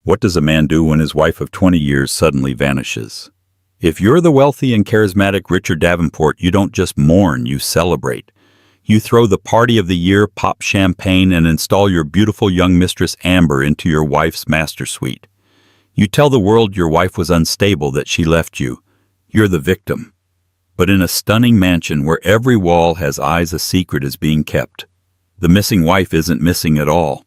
What does a man do when his wife of 20 years suddenly vanishes? If you're the wealthy and charismatic Richard Davenport, you don't just mourn, you celebrate. You throw the party of the year, pop champagne, and install your beautiful young mistress Amber into your wife's master suite. You tell the world your wife was unstable, that she left you. You're the victim. But in a stunning mansion where every wall has eyes, a secret is being kept. The missing wife isn't missing at all.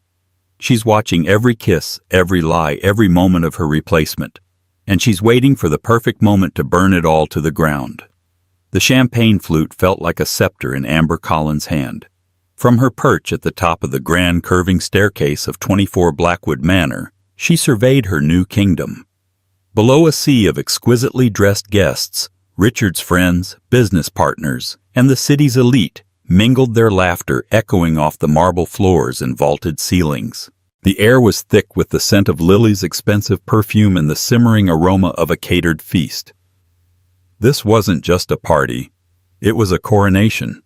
She's watching every kiss, every lie, every moment of her replacement. And she's waiting for the perfect moment to burn it all to the ground. The champagne flute felt like a scepter in Amber Collins' hand. From her perch at the top of the grand curving staircase of 24 Blackwood Manor, she surveyed her new kingdom. Below a sea of exquisitely dressed guests, Richard's friends, business partners, and the city's elite mingled their laughter echoing off the marble floors and vaulted ceilings. The air was thick with the scent of Lily's expensive perfume and the simmering aroma of a catered feast. This wasn't just a party. It was a coronation.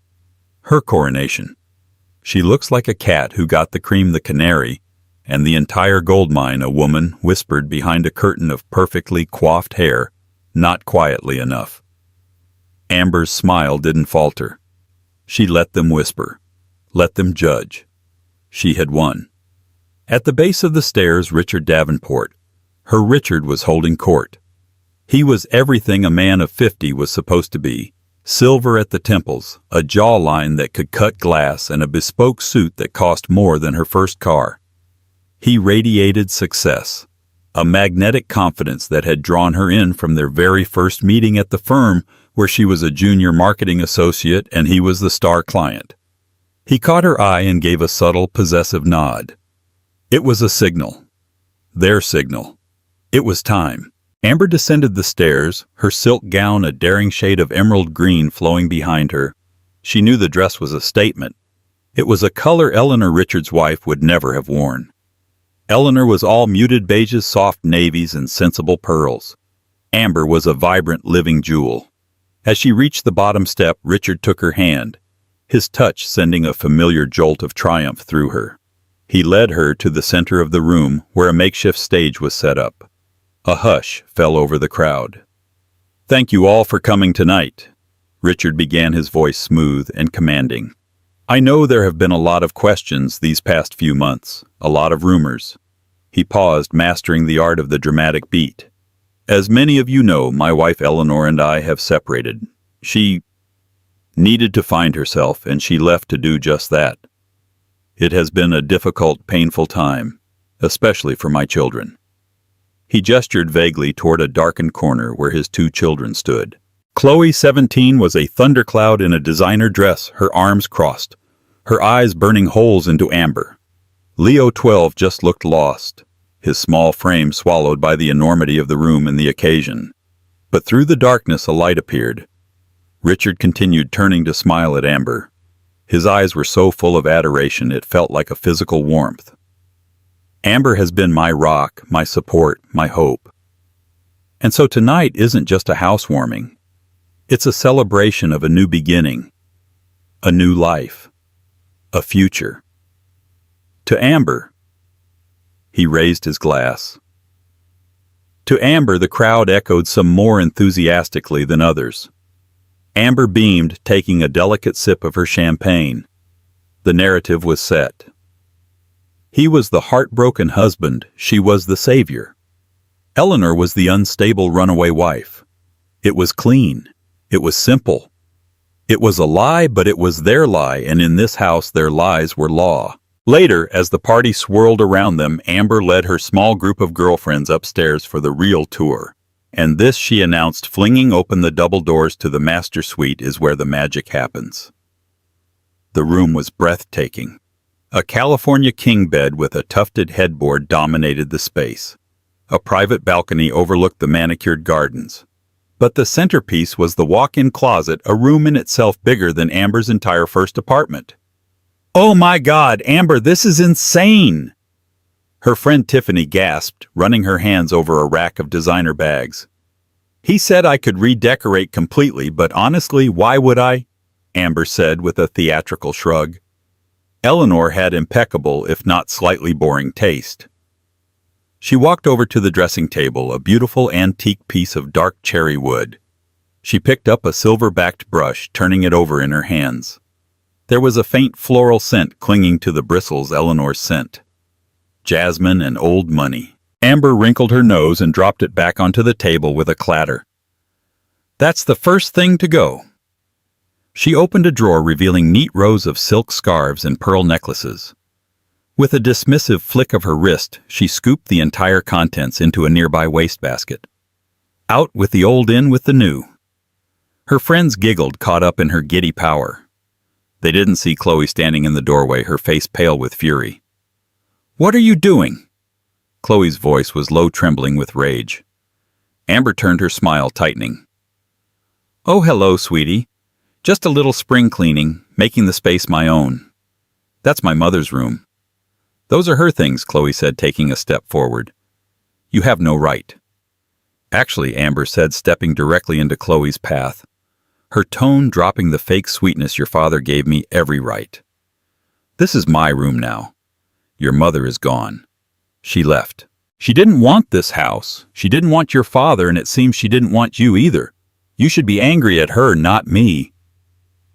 Her coronation. She looks like a cat who got the cream, the canary, and the entire gold mine, a woman whispered behind a curtain of perfectly coiffed hair, not quietly enough. Amber's smile didn't falter. She let them whisper, let them judge. She had won. At the base of the stairs, Richard Davenport. Her Richard was holding court. He was everything a man of 50 was supposed to be. Silver at the temples, a jawline that could cut glass, and a bespoke suit that cost more than her first car. He radiated success, a magnetic confidence that had drawn her in from their very first meeting at the firm, where she was a junior marketing associate and he was the star client. He caught her eye and gave a subtle, possessive nod. It was a signal. Their signal. It was time. Amber descended the stairs, her silk gown a daring shade of emerald green flowing behind her. She knew the dress was a statement. It was a color Eleanor, Richard's wife, would never have worn. Eleanor was all muted beiges, soft navies, and sensible pearls. Amber was a vibrant, living jewel. As she reached the bottom step, Richard took her hand, his touch sending a familiar jolt of triumph through her. He led her to the center of the room, where a makeshift stage was set up. A hush fell over the crowd. "Thank you all for coming tonight," Richard began, his voice smooth and commanding. "I know there have been a lot of questions these past few months, a lot of rumors." He paused, mastering the art of the dramatic beat. "As many of you know, my wife Eleanor and I have separated. She needed to find herself, and she left to do just that. It has been a difficult, painful time, especially for my children." He gestured vaguely toward a darkened corner where his 2 children stood. Chloe, 17, was a thundercloud in a designer dress, her arms crossed, her eyes burning holes into amber. Leo, 12, just looked lost, his small frame swallowed by the enormity of the room and the occasion. But through the darkness a light appeared. Richard continued, turning to smile at Amber. His eyes were so full of adoration it felt like a physical warmth. "Amber has been my rock, my support, my hope. And so tonight isn't just a housewarming. It's a celebration of a new beginning, a new life, a future. To Amber." He raised his glass. To Amber, the crowd echoed some more enthusiastically than others. Amber beamed, taking a delicate sip of her champagne. The narrative was set. He was the heartbroken husband, she was the savior. Eleanor was the unstable runaway wife. It was clean. It was simple. It was a lie, but it was their lie, and in this house their lies were law. Later, as the party swirled around them, Amber led her small group of girlfriends upstairs for the real tour. "And this," she announced, flinging open the double doors to the master suite, "is where the magic happens." The room was breathtaking. A California king bed with a tufted headboard dominated the space. A private balcony overlooked the manicured gardens. But the centerpiece was the walk-in closet, a room in itself bigger than Amber's entire first apartment. "Oh my God, Amber, this is insane!" Her friend Tiffany gasped, running her hands over a rack of designer bags. "He said I could redecorate completely, but honestly, why would I?" Amber said with a theatrical shrug. Eleanor had impeccable, if not slightly boring, taste. She walked over to the dressing table, a beautiful antique piece of dark cherry wood. She picked up a silver-backed brush, turning it over in her hands. There was a faint floral scent clinging to the bristles Eleanor's scent. Jasmine and old money. Amber wrinkled her nose and dropped it back onto the table with a clatter. That's the first thing to go. She opened a drawer revealing neat rows of silk scarves and pearl necklaces. With a dismissive flick of her wrist, she scooped the entire contents into a nearby wastebasket. Out with the old, in with the new. Her friends giggled, caught up in her giddy power. They didn't see Chloe standing in the doorway, her face pale with fury. "What are you doing?" Chloe's voice was low, trembling with rage. Amber turned, her smile tightening. "Oh, hello, sweetie. Just a little spring cleaning, making the space my own. That's my mother's room." "Those are her things," Chloe said, taking a step forward. "You have no right." "Actually," Amber said, stepping directly into Chloe's path. Her tone dropping the fake sweetness, "Your father gave me every right. This is my room now. Your mother is gone. She left. She didn't want this house. She didn't want your father, and it seems she didn't want you either. You should be angry at her, not me."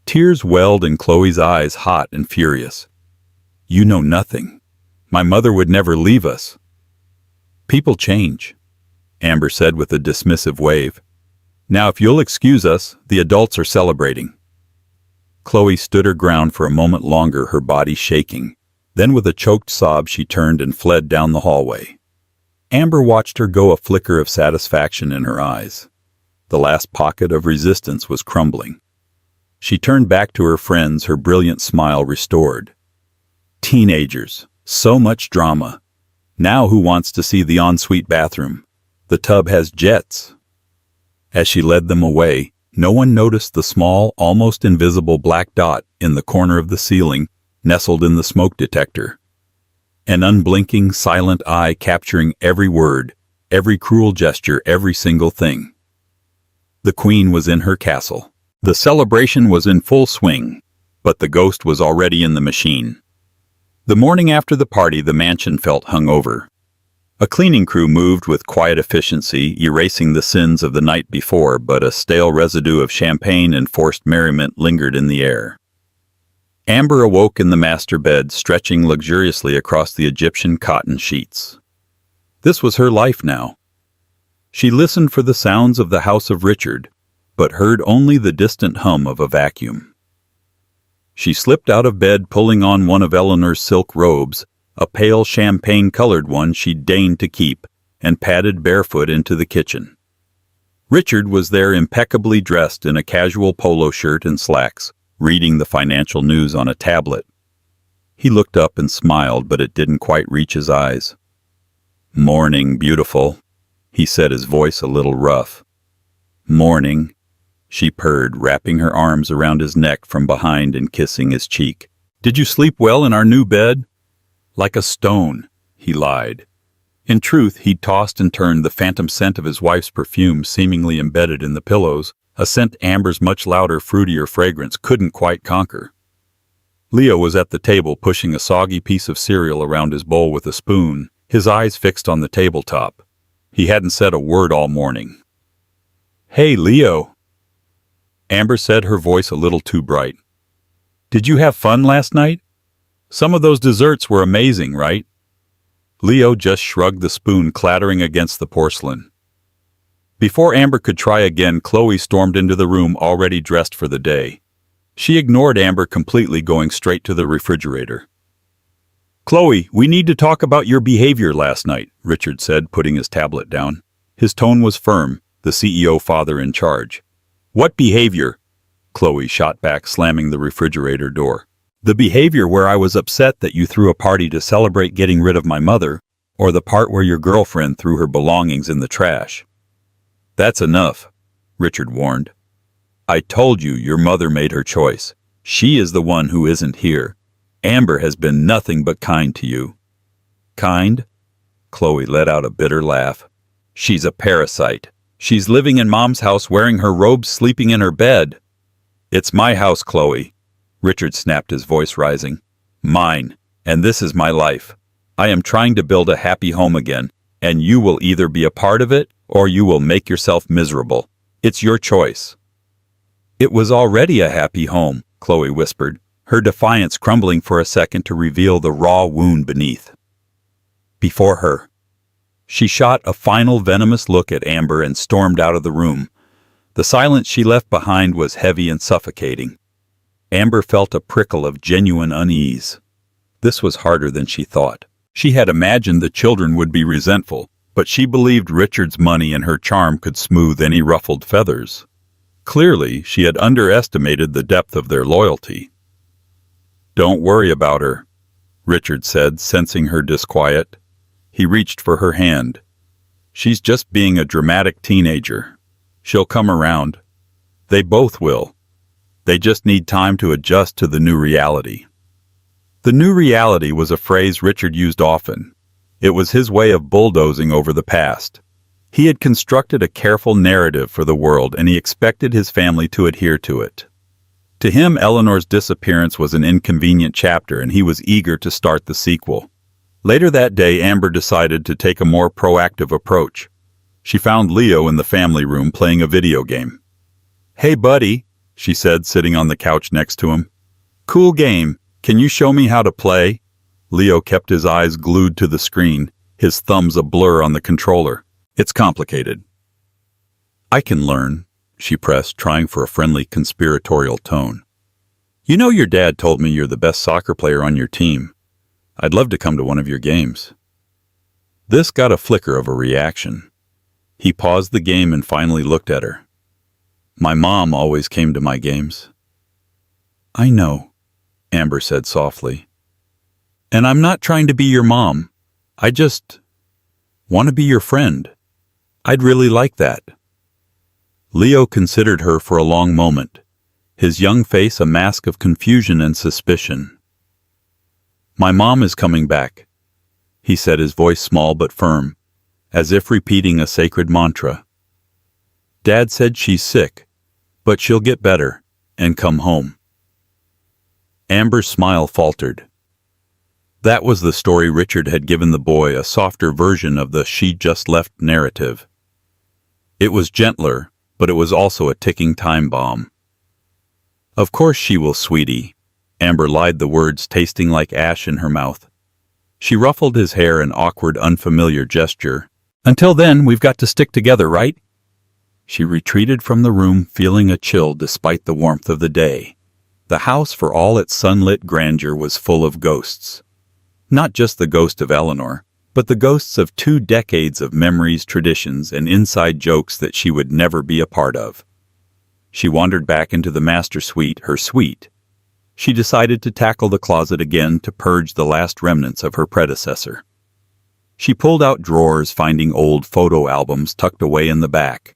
Tears welled in Chloe's eyes, hot and furious. "You know nothing. My mother would never leave us." "People change," Amber said with a dismissive wave. "Now, if you'll excuse us, the adults are celebrating." Chloe stood her ground for a moment longer, her body shaking. Then with a choked sob, she turned and fled down the hallway. Amber watched her go, a flicker of satisfaction in her eyes. The last pocket of resistance was crumbling. She turned back to her friends, her brilliant smile restored. Teenagers, so much drama. Now who wants to see the ensuite bathroom? The tub has jets. As she led them away, no one noticed the small, almost invisible black dot in the corner of the ceiling, nestled in the smoke detector. An unblinking, silent eye capturing every word, every cruel gesture, every single thing. The queen was in her castle. The celebration was in full swing, but the ghost was already in the machine. The morning after the party, the mansion felt hungover. A cleaning crew moved with quiet efficiency, erasing the sins of the night before, but a stale residue of champagne and forced merriment lingered in the air. Amber awoke in the master bed, stretching luxuriously across the Egyptian cotton sheets. This was her life now. She listened for the sounds of the house of Richard, but heard only the distant hum of a vacuum. She slipped out of bed, pulling on one of Eleanor's silk robes, a pale champagne-colored one she deigned to keep, and padded barefoot into the kitchen. Richard was there, impeccably dressed in a casual polo shirt and slacks, reading the financial news on a tablet. He looked up and smiled, but it didn't quite reach his eyes. "Morning, beautiful," he said, his voice a little rough. "Morning," she purred, wrapping her arms around his neck from behind and kissing his cheek. "Did you sleep well in our new bed?" "Like a stone," he lied. In truth, he'd tossed and turned, the phantom scent of his wife's perfume seemingly embedded in the pillows, a scent Amber's much louder, fruitier fragrance couldn't quite conquer. Leo was at the table, pushing a soggy piece of cereal around his bowl with a spoon, his eyes fixed on the tabletop. He hadn't said a word all morning. "Hey, Leo," Amber said, her voice a little too bright. "Did you have fun last night? Some of those desserts were amazing, right?" Leo just shrugged, the spoon clattering against the porcelain. Before Amber could try again, Chloe stormed into the room, already dressed for the day. She ignored Amber completely, going straight to the refrigerator. "Chloe, we need to talk about your behavior last night," Richard said, putting his tablet down. His tone was firm, the CEO father in charge. "What behavior?" Chloe shot back, slamming the refrigerator door. "The behavior where I was upset that you threw a party to celebrate getting rid of my mother, or the part where your girlfriend threw her belongings in the trash?" "That's enough," Richard warned. "I told you your mother made her choice. She is the one who isn't here. Amber has been nothing but kind to you." "Kind?" Chloe let out a bitter laugh. "She's a parasite. She's living in Mom's house, wearing her robes, sleeping in her bed." "It's my house, Chloe," Richard snapped, his voice rising. "Mine, and this is my life. I am trying to build a happy home again, and you will either be a part of it or you will make yourself miserable. It's your choice." "It was already a happy home," Chloe whispered, her defiance crumbling for a second to reveal the raw wound beneath. Before her. She shot a final venomous look at Amber and stormed out of the room. The silence she left behind was heavy and suffocating. Amber felt a prickle of genuine unease. This was harder than she thought. She had imagined the children would be resentful, but she believed Richard's money and her charm could smooth any ruffled feathers. Clearly, she had underestimated the depth of their loyalty. "Don't worry about her," Richard said, sensing her disquiet. He reached for her hand. "She's just being a dramatic teenager. She'll come around. They both will. They just need time to adjust to the new reality." The new reality was a phrase Richard used often. It was his way of bulldozing over the past. He had constructed a careful narrative for the world, and he expected his family to adhere to it. To him, Eleanor's disappearance was an inconvenient chapter, and he was eager to start the sequel. Later that day, Amber decided to take a more proactive approach. She found Leo in the family room playing a video game. "Hey, buddy," she said, sitting on the couch next to him. "Cool game. Can you show me how to play?" Leo kept his eyes glued to the screen, his thumbs a blur on the controller. "It's complicated." "I can learn," she pressed, trying for a friendly conspiratorial tone. "You know your dad told me you're the best soccer player on your team. I'd love to come to one of your games." This got a flicker of a reaction. He paused the game and finally looked at her. "My mom always came to my games." "I know," Amber said softly. "And I'm not trying to be your mom. I just want to be your friend. I'd really like that." Leo considered her for a long moment, his young face a mask of confusion and suspicion. "My mom is coming back," he said, his voice small but firm, as if repeating a sacred mantra. "Dad said she's sick, but she'll get better and come home." Amber's smile faltered. That was the story Richard had given the boy, a softer version of the "she just left" narrative. It was gentler, but it was also a ticking time bomb. "Of course she will, sweetie," Amber lied, the words tasting like ash in her mouth. She ruffled his hair, an awkward, unfamiliar gesture. "Until then, we've got to stick together, right?" She retreated from the room, feeling a chill despite the warmth of the day. The house, for all its sunlit grandeur, was full of ghosts. Not just the ghost of Eleanor, but the ghosts of 2 decades of memories, traditions, and inside jokes that she would never be a part of. She wandered back into the master suite, her suite. She decided to tackle the closet again to purge the last remnants of her predecessor. She pulled out drawers, finding old photo albums tucked away in the back.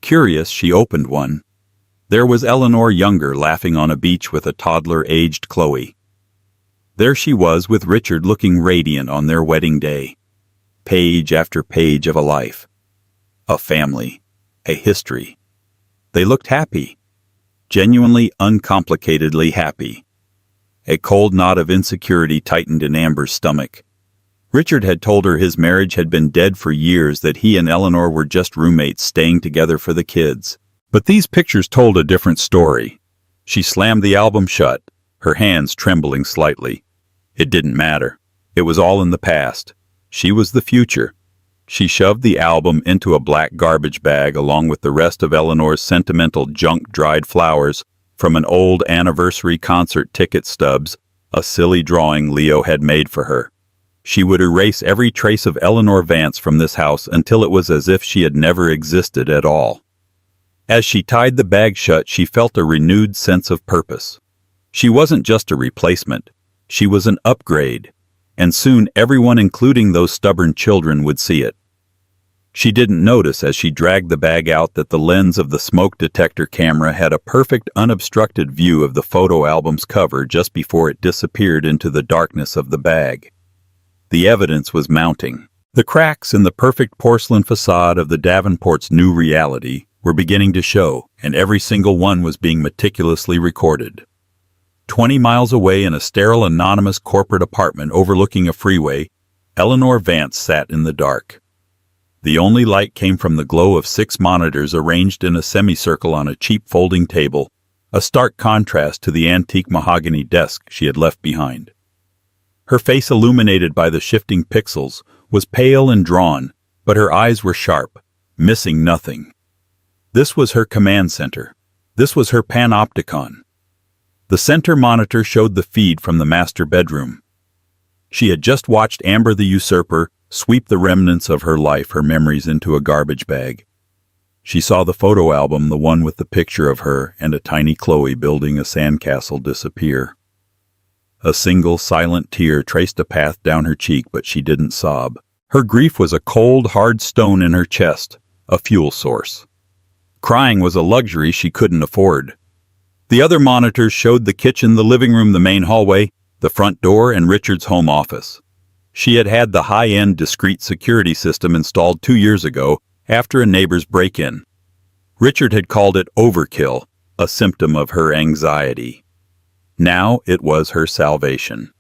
Curious, she opened one. There was Eleanor younger, laughing on a beach with a toddler-aged Chloe. There she was with Richard, looking radiant on their wedding day. Page after page of a life. A family. A history. They looked happy. Genuinely, uncomplicatedly happy. A cold knot of insecurity tightened in Amber's stomach. Richard had told her his marriage had been dead for years, that he and Eleanor were just roommates staying together for the kids. But these pictures told a different story. She slammed the album shut, her hands trembling slightly. It didn't matter. It was all in the past. She was the future. She shoved the album into a black garbage bag along with the rest of Eleanor's sentimental junk, dried flowers from an old anniversary concert ticket stubs, a silly drawing Leo had made for her. She would erase every trace of Eleanor Vance from this house until it was as if she had never existed at all. As she tied the bag shut, she felt a renewed sense of purpose. She wasn't just a replacement. She was an upgrade. And soon everyone, including those stubborn children, would see it. She didn't notice as she dragged the bag out that the lens of the smoke detector camera had a perfect unobstructed view of the photo album's cover just before it disappeared into the darkness of the bag. The evidence was mounting. The cracks in the perfect porcelain facade of the Davenport's new reality were beginning to show, and every single one was being meticulously recorded. 20 miles away in a sterile, anonymous corporate apartment overlooking a freeway, Eleanor Vance sat in the dark. The only light came from the glow of 6 monitors arranged in a semicircle on a cheap folding table, a stark contrast to the antique mahogany desk she had left behind. Her face, illuminated by the shifting pixels, was pale and drawn, but her eyes were sharp, missing nothing. This was her command center. This was her panopticon. The center monitor showed the feed from the master bedroom. She had just watched Amber the usurper sweep the remnants of her life, her memories, into a garbage bag. She saw the photo album, the one with the picture of her and a tiny Chloe building a sandcastle, disappear. A single silent tear traced a path down her cheek, but she didn't sob. Her grief was a cold, hard stone in her chest, a fuel source. Crying was a luxury she couldn't afford. The other monitors showed the kitchen, the living room, the main hallway, the front door, and Richard's home office. She had had the high-end, discreet security system installed 2 years ago after a neighbor's break-in. Richard had called it overkill, a symptom of her anxiety. Now it was her salvation.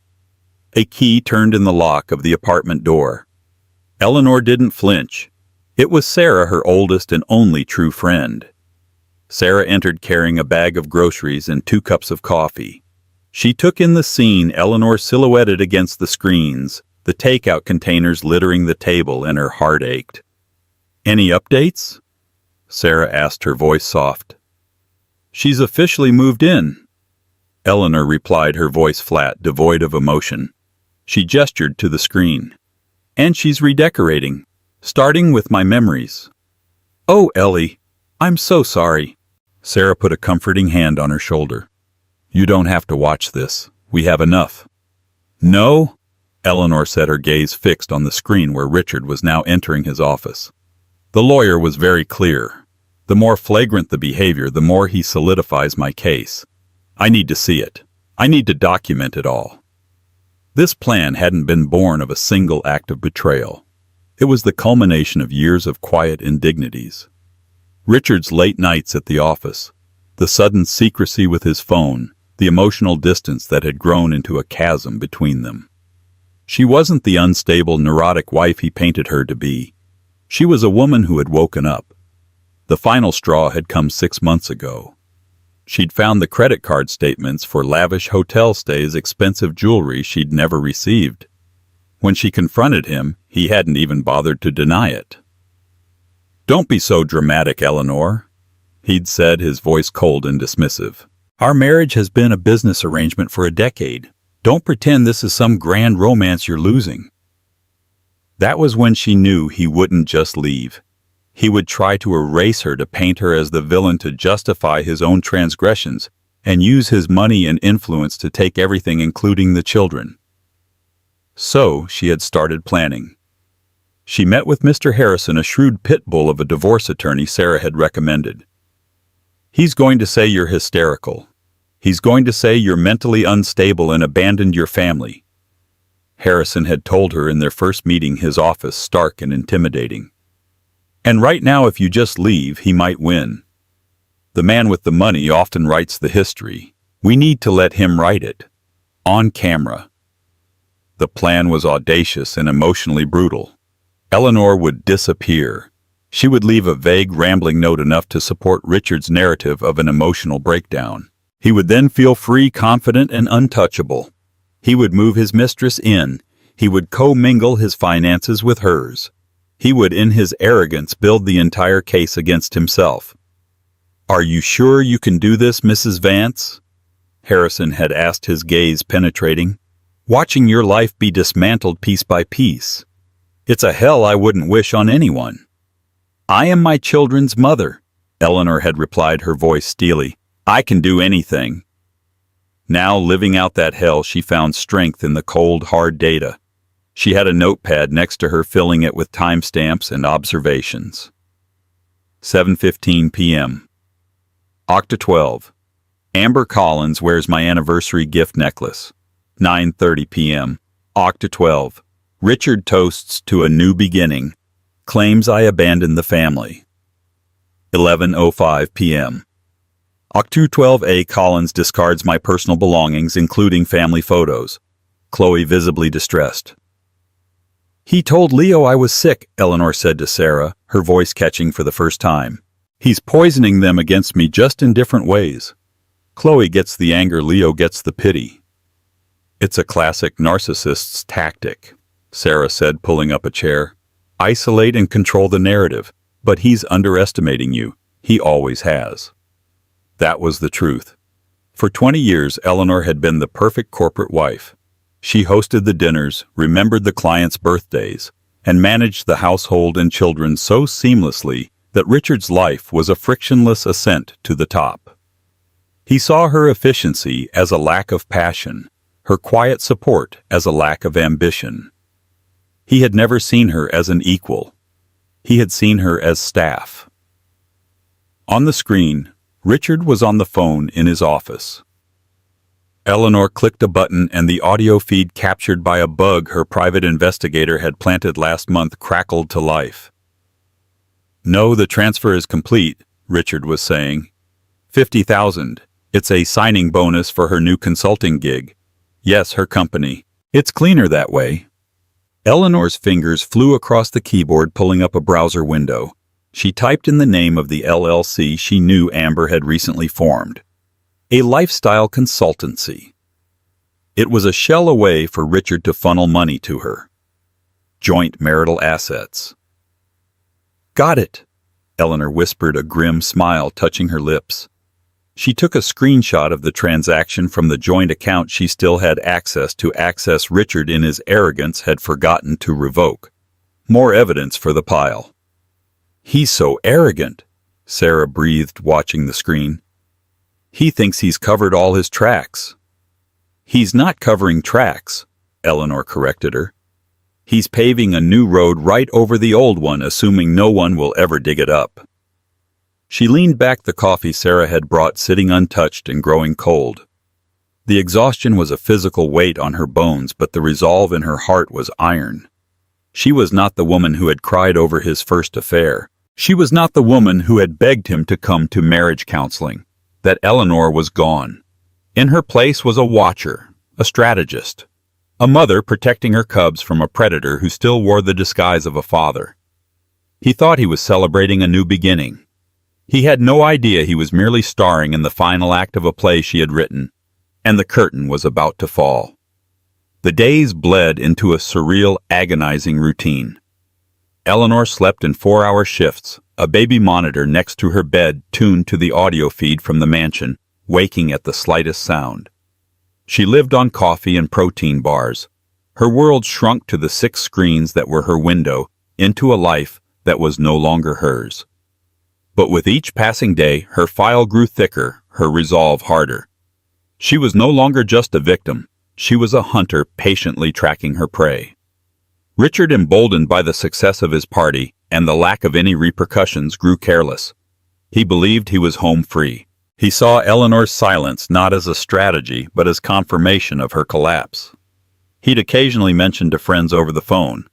A key turned in the lock of the apartment door. Eleanor didn't flinch. It was Sarah, her oldest and only true friend. Sarah entered carrying a bag of groceries and 2 cups of coffee. She took in the scene, Eleanor silhouetted against the screens, the takeout containers littering the table, and her heart ached. "Any updates?" Sarah asked, her voice soft. "She's officially moved in," Eleanor replied, her voice flat, devoid of emotion. She gestured to the screen. "And she's redecorating, starting with my memories." "Oh, Ellie, I'm so sorry." Sarah put a comforting hand on her shoulder. "You don't have to watch this. We have enough." "No," Eleanor said, her gaze fixed on the screen where Richard was now entering his office. The lawyer was very clear. The more flagrant the behavior, the more he solidifies my case. I need to see it. I need to document it all. This plan hadn't been born of a single act of betrayal. It was the culmination of years of quiet indignities. Richard's late nights at the office, the sudden secrecy with his phone, the emotional distance that had grown into a chasm between them. She wasn't the unstable, neurotic wife he painted her to be. She was a woman who had woken up. The final straw had come 6 months ago. She'd found the credit card statements for lavish hotel stays, expensive jewelry she'd never received. When she confronted him, he hadn't even bothered to deny it. "Don't be so dramatic, Eleanor," he'd said, his voice cold and dismissive. "Our marriage has been a business arrangement for a decade. Don't pretend this is some grand romance you're losing." That was when she knew he wouldn't just leave. He would try to erase her, to paint her as the villain, to justify his own transgressions, and use his money and influence to take everything, including the children. So she had started planning. She met with Mr. Harrison, a shrewd pit bull of a divorce attorney Sarah had recommended. "He's going to say you're hysterical. He's going to say you're mentally unstable and abandoned your family." Harrison had told her in their first meeting, his office stark and intimidating. "And right now, if you just leave, he might win. The man with the money often writes the history. We need to let him write it. On camera." The plan was audacious and emotionally brutal. Eleanor would disappear. She would leave a vague, rambling note enough to support Richard's narrative of an emotional breakdown. He would then feel free, confident, and untouchable. He would move his mistress in. He would commingle his finances with hers. He would, in his arrogance, build the entire case against himself. "Are you sure you can do this, Mrs. Vance?" Harrison had asked, his gaze penetrating. "Watching your life be dismantled piece by piece. It's a hell I wouldn't wish on anyone." "I am my children's mother," Eleanor had replied, her voice steely. "I can do anything." Now, living out that hell, she found strength in the cold, hard data. She had a notepad next to her, filling it with timestamps and observations. 7:15 p.m. Octa 12. Amber Collins wears my anniversary gift necklace. 9:30 p.m. Octa 12. Richard toasts to a new beginning. Claims I abandoned the family. 11:05 p.m. Octa 12A. Collins discards my personal belongings, including family photos. Chloe visibly distressed. He told Leo I was sick, Eleanor said to Sarah, her voice catching for the first time. He's poisoning them against me just in different ways. Chloe gets the anger, Leo gets the pity. It's a classic narcissist's tactic, Sarah said, pulling up a chair. Isolate and control the narrative, but he's underestimating you. He always has. That was the truth. For 20 years, Eleanor had been the perfect corporate wife. She hosted the dinners, remembered the clients' birthdays, and managed the household and children so seamlessly that Richard's life was a frictionless ascent to the top. He saw her efficiency as a lack of passion, her quiet support as a lack of ambition. He had never seen her as an equal. He had seen her as staff. On the screen, Richard was on the phone in his office. Eleanor clicked a button and the audio feed captured by a bug her private investigator had planted last month crackled to life. No, the transfer is complete, Richard was saying. 50,000. It's a signing bonus for her new consulting gig. Yes, her company. It's cleaner that way. Eleanor's fingers flew across the keyboard, pulling up a browser window. She typed in the name of the LLC she knew Amber had recently formed. A lifestyle consultancy. It was a shell away for Richard to funnel money to her. Joint marital assets. Got it, Eleanor whispered, a grim smile touching her lips. She took a screenshot of the transaction from the joint account she still had access to. Richard in his arrogance had forgotten to revoke. More evidence for the pile. He's so arrogant, Sarah breathed, watching the screen. He thinks he's covered all his tracks. He's not covering tracks, Eleanor corrected her. He's paving a new road right over the old one, assuming no one will ever dig it up. She leaned back, the coffee Sarah had brought sitting untouched and growing cold. The exhaustion was a physical weight on her bones, but the resolve in her heart was iron. She was not the woman who had cried over his first affair. She was not the woman who had begged him to come to marriage counseling. That Eleanor was gone. In her place was a watcher, a strategist, a mother protecting her cubs from a predator who still wore the disguise of a father. He thought he was celebrating a new beginning. He had no idea he was merely starring in the final act of a play she had written, and the curtain was about to fall. The days bled into a surreal, agonizing routine. Eleanor slept in 4-hour shifts, a baby monitor next to her bed tuned to the audio feed from the mansion, waking at the slightest sound. She lived on coffee and protein bars. Her world shrunk to the 6 screens that were her window into a life that was no longer hers. But with each passing day, her file grew thicker, her resolve harder. She was no longer just a victim. She was a hunter patiently tracking her prey. Richard, emboldened by the success of his party and the lack of any repercussions, grew careless. He believed he was home free. He saw Eleanor's silence not as a strategy, but as confirmation of her collapse. He'd occasionally mention to friends over the phone,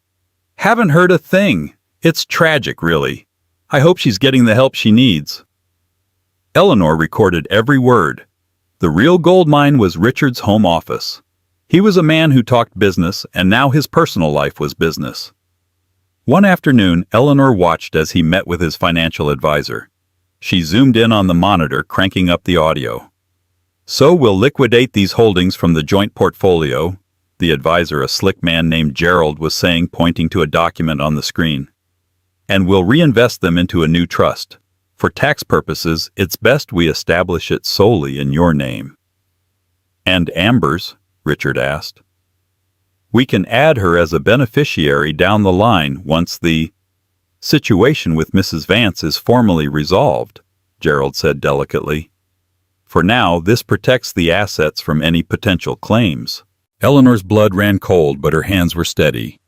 "Haven't heard a thing. It's tragic, really. I hope she's getting the help she needs." Eleanor recorded every word. The real goldmine was Richard's home office. He was a man who talked business, and now his personal life was business. One afternoon, Eleanor watched as he met with his financial advisor. She zoomed in on the monitor, cranking up the audio. "So we'll liquidate these holdings from the joint portfolio," the advisor, a slick man named Gerald, was saying, pointing to a document on the screen. "And we'll reinvest them into a new trust. For tax purposes, it's best we establish it solely in your name." "And Amber's?" Richard asked. "We can add her as a beneficiary down the line once the situation with Mrs. Vance is formally resolved," Gerald said delicately. "For now, this protects the assets from any potential claims." Eleanor's blood ran cold, but her hands were steady.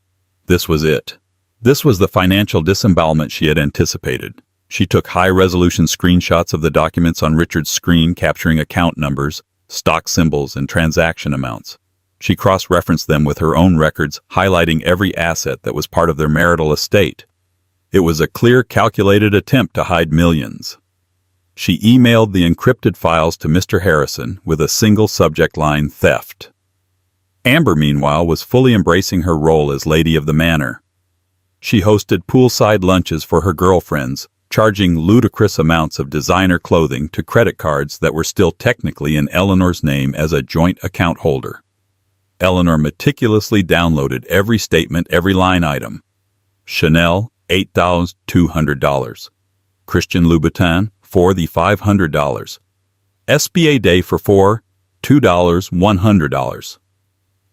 This was it. This was the financial disembowelment she had anticipated. She took high-resolution screenshots of the documents on Richard's screen, capturing account numbers, stock symbols, and transaction amounts. She cross-referenced them with her own records, highlighting every asset that was part of their marital estate. It was a clear, calculated attempt to hide millions. She emailed the encrypted files to Mr. Harrison with a single subject line: theft. Amber, meanwhile, was fully embracing her role as lady of the manor. She hosted poolside lunches for her girlfriends, charging ludicrous amounts of designer clothing to credit cards that were still technically in Eleanor's name as a joint account holder. Eleanor meticulously downloaded every statement, every line item. Chanel, $8,200. Christian Louboutin, $500. SBA Day for $2, $100.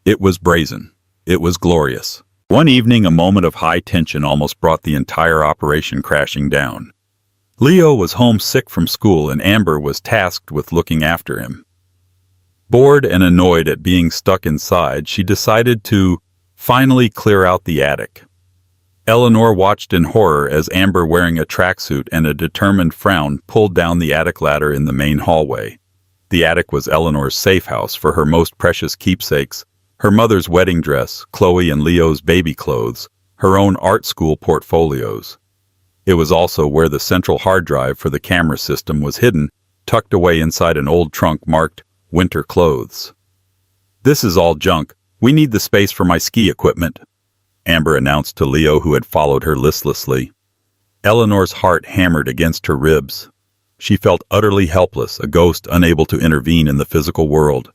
It was brazen. It was glorious. One evening, a moment of high tension almost brought the entire operation crashing down. Leo was homesick from school and Amber was tasked with looking after him. Bored and annoyed at being stuck inside, she decided to finally clear out the attic. Eleanor watched in horror as Amber, wearing a tracksuit and a determined frown, pulled down the attic ladder in the main hallway. The attic was Eleanor's safe house for her most precious keepsakes: her mother's wedding dress, Chloe and Leo's baby clothes, her own art school portfolios. It was also where the central hard drive for the camera system was hidden, tucked away inside an old trunk marked winter clothes. "This is all junk. We need the space for my ski equipment," Amber announced to Leo, who had followed her listlessly. Eleanor's heart hammered against her ribs. She felt utterly helpless, a ghost unable to intervene in the physical world.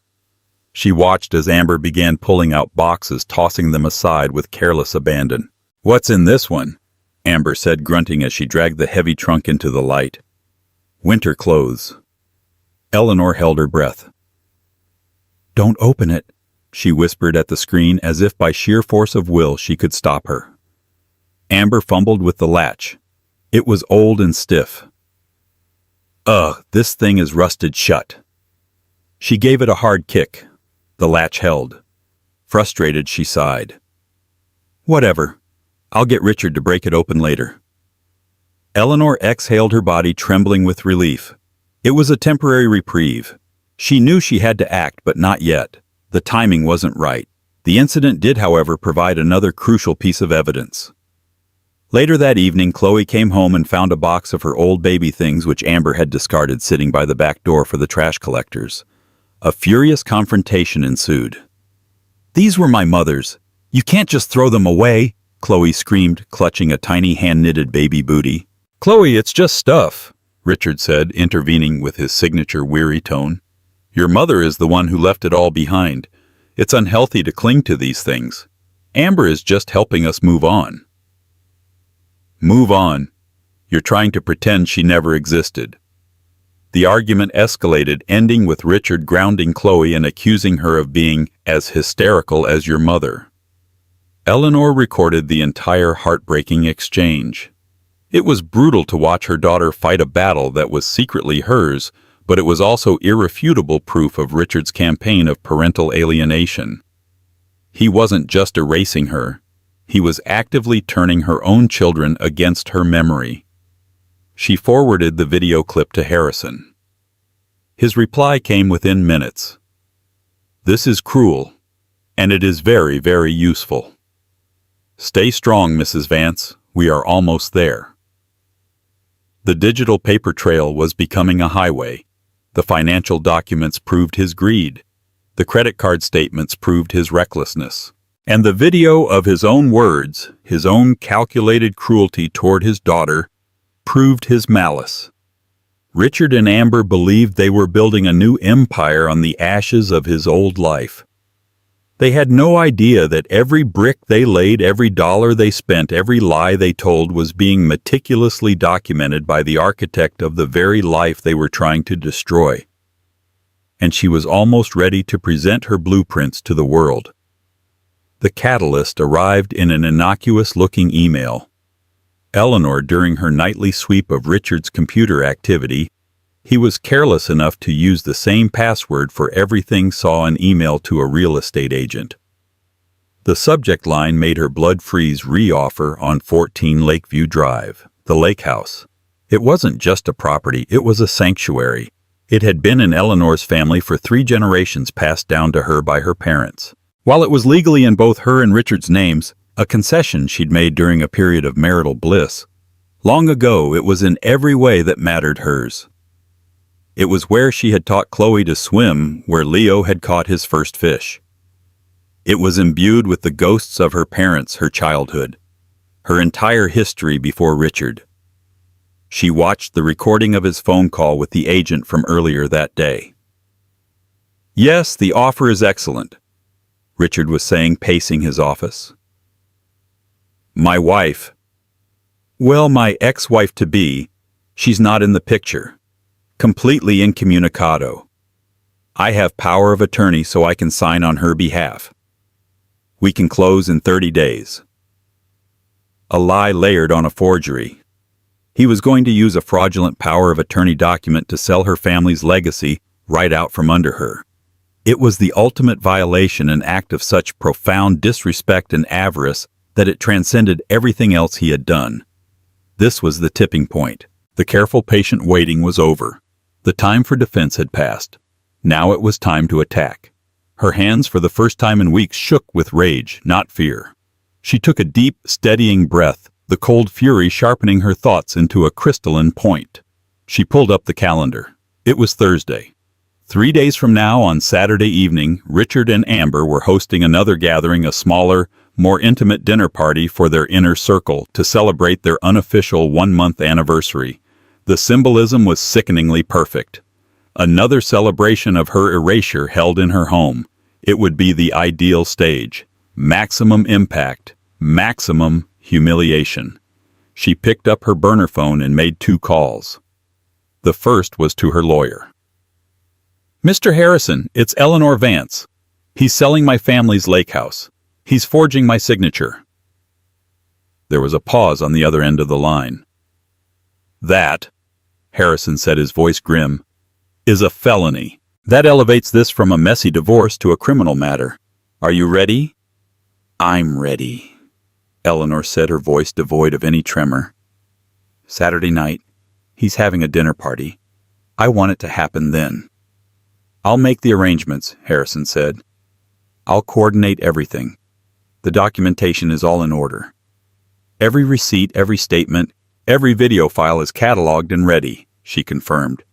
She watched as Amber began pulling out boxes, tossing them aside with careless abandon. "What's in this one?" Amber said, grunting as she dragged the heavy trunk into the light. "Winter clothes." Eleanor held her breath. "Don't open it," she whispered at the screen, as if by sheer force of will she could stop her. Amber fumbled with the latch. It was old and stiff. "Ugh, this thing is rusted shut." She gave it a hard kick. The latch held. Frustrated, she sighed. "Whatever. I'll get Richard to break it open later." Eleanor exhaled, her body trembling with relief. It was a temporary reprieve. She knew she had to act, but not yet. The timing wasn't right. The incident did, however, provide another crucial piece of evidence. Later that evening, Chloe came home and found a box of her old baby things which Amber had discarded sitting by the back door for the trash collectors. A furious confrontation ensued. "These were my mother's. You can't just throw them away," Chloe screamed, clutching a tiny hand-knitted baby booty. "Chloe, it's just stuff," Richard said, intervening with his signature weary tone. "Your mother is the one who left it all behind. It's unhealthy to cling to these things. Amber is just helping us move on." "Move on? You're trying to pretend she never existed." The argument escalated, ending with Richard grounding Chloe and accusing her of being as hysterical as your mother. Eleanor recorded the entire heartbreaking exchange. It was brutal to watch her daughter fight a battle that was secretly hers, but it was also irrefutable proof of Richard's campaign of parental alienation. He wasn't just erasing her. He was actively turning her own children against her memory. She forwarded the video clip to Harrison. His reply came within minutes. "This is cruel, and it is very, very useful. Stay strong, Mrs. Vance. We are almost there." The digital paper trail was becoming a highway. The financial documents proved his greed. The credit card statements proved his recklessness. And the video of his own words, his own calculated cruelty toward his daughter, proved his malice. Richard and Amber believed they were building a new empire on the ashes of his old life. They had no idea that every brick they laid, every dollar they spent, every lie they told was being meticulously documented by the architect of the very life they were trying to destroy. And she was almost ready to present her blueprints to the world. The catalyst arrived in an innocuous-looking email. Eleanor, during her nightly sweep of Richard's computer activity, he was careless enough to use the same password for everything, saw an email to a real estate agent. The subject line made her blood freeze: re-offer on 14 Lakeview Drive, the lake house. It wasn't just a property, it was a sanctuary. It had been in Eleanor's family for 3 generations, passed down to her by her parents. While it was legally in both her and Richard's names, a concession she'd made during a period of marital bliss, long ago it was in every way that mattered hers. It was where she had taught Chloe to swim, where Leo had caught his first fish. It was imbued with the ghosts of her parents, her childhood, her entire history before Richard. She watched the recording of his phone call with the agent from earlier that day. "Yes, the offer is excellent," Richard was saying, pacing his office. "My wife, well, my ex-wife-to-be, she's not in the picture. Completely incommunicado. I have power of attorney so I can sign on her behalf. We can close in 30 days. A lie layered on a forgery. He was going to use a fraudulent power of attorney document to sell her family's legacy right out from under her. It was the ultimate violation, an act of such profound disrespect and avarice that it transcended everything else he had done. This was the tipping point. The careful, patient waiting was over. The time for defense had passed. Now it was time to attack. Her hands, for the first time in weeks, shook with rage, not fear. She took a deep, steadying breath, the cold fury sharpening her thoughts into a crystalline point. She pulled up the calendar. It was Thursday. 3 days from now, on Saturday evening, Richard and Amber were hosting another gathering, a smaller, more intimate dinner party for their inner circle to celebrate their unofficial 1-month anniversary. The symbolism was sickeningly perfect. Another celebration of her erasure held in her home. It would be the ideal stage. Maximum impact, maximum humiliation. She picked up her burner phone and made 2 calls. The first was to her lawyer. "Mr. Harrison, it's Eleanor Vance. He's selling my family's lake house. He's forging my signature." There was a pause on the other end of the line. "That," Harrison said, his voice grim, "is a felony. That elevates this from a messy divorce to a criminal matter. Are you ready?" "I'm ready," Eleanor said, her voice devoid of any tremor. "Saturday night. He's having a dinner party. I want it to happen then." "I'll make the arrangements," Harrison said. "I'll coordinate everything. The documentation is all in order. Every receipt, every statement, every video file is cataloged and ready," she confirmed.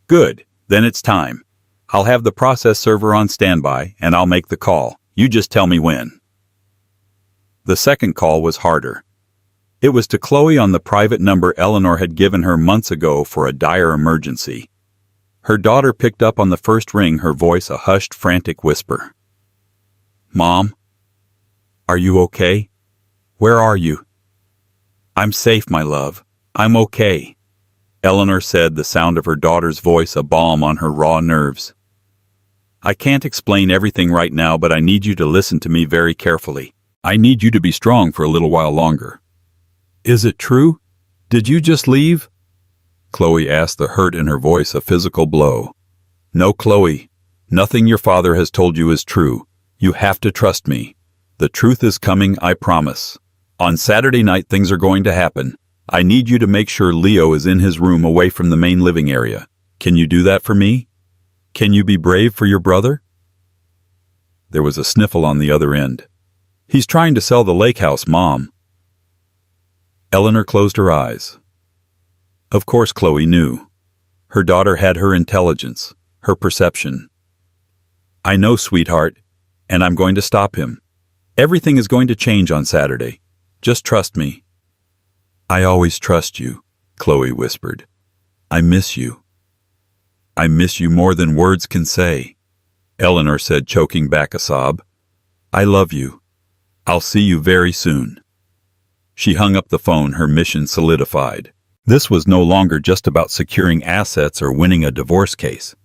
"Good. Then it's time. I'll have the process server on standby, and I'll make the call. You just tell me when." The second call was harder. It was to Chloe on the private number Eleanor had given her months ago for a dire emergency. Her daughter picked up on the first ring, her voice a hushed, frantic whisper. "Mom? Are you okay? Where are you?" "I'm safe, my love. I'm okay," Eleanor said, the sound of her daughter's voice a balm on her raw nerves. "I can't explain everything right now, but I need you to listen to me very carefully. I need you to be strong for a little while longer." "Is it true? Did you just leave?" Chloe asked, the hurt in her voice a physical blow. "No, Chloe. Nothing your father has told you is true. You have to trust me. The truth is coming, I promise. On Saturday night things are going to happen. I need you to make sure Leo is in his room away from the main living area. Can you do that for me? Can you be brave for your brother?" There was a sniffle on the other end. "He's trying to sell the lake house, Mom." Eleanor closed her eyes. Of course Chloe knew. Her daughter had her intelligence, her perception. "I know, sweetheart, and I'm going to stop him. Everything is going to change on Saturday. Just trust me." "I always trust you," Chloe whispered. "I miss you." "I miss you more than words can say," Eleanor said, choking back a sob. "I love you. I'll see you very soon." She hung up the phone, her mission solidified. This was no longer just about securing assets or winning a divorce case.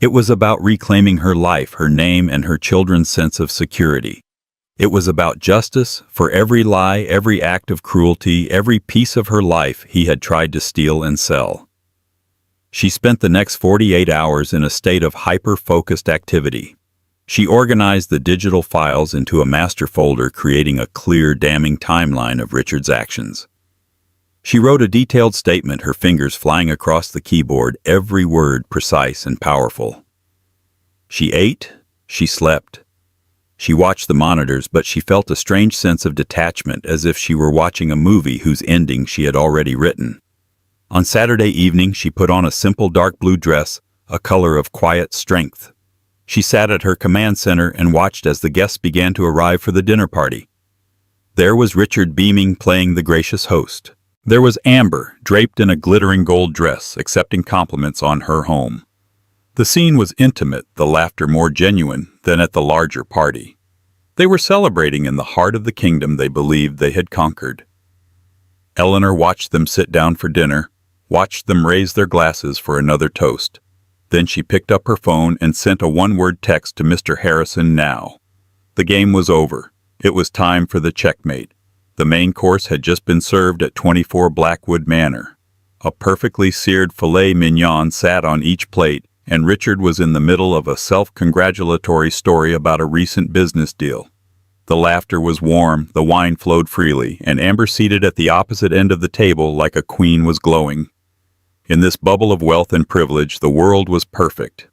It was about reclaiming her life, her name, and her children's sense of security. It was about justice for every lie, every act of cruelty, every piece of her life he had tried to steal and sell. She spent the next 48 hours in a state of hyper-focused activity. She organized the digital files into a master folder, creating a clear, damning timeline of Richard's actions. She wrote a detailed statement, her fingers flying across the keyboard, every word precise and powerful. She ate, she slept. She watched the monitors, but she felt a strange sense of detachment, as if she were watching a movie whose ending she had already written. On Saturday evening, she put on a simple dark blue dress, a color of quiet strength. She sat at her command center and watched as the guests began to arrive for the dinner party. There was Richard beaming, playing the gracious host. There was Amber, draped in a glittering gold dress, accepting compliments on her home. The scene was intimate, the laughter more genuine than at the larger party. They were celebrating in the heart of the kingdom they believed they had conquered. Eleanor watched them sit down for dinner, watched them raise their glasses for another toast. Then she picked up her phone and sent a one-word text to Mr. Harrison now. The game was over. It was time for the checkmate. The main course had just been served at 24 Blackwood Manor. A perfectly seared filet mignon sat on each plate, and Richard was in the middle of a self-congratulatory story about a recent business deal. The laughter was warm, the wine flowed freely, and Amber, seated at the opposite end of the table like a queen, was glowing. In this bubble of wealth and privilege, the world was perfect.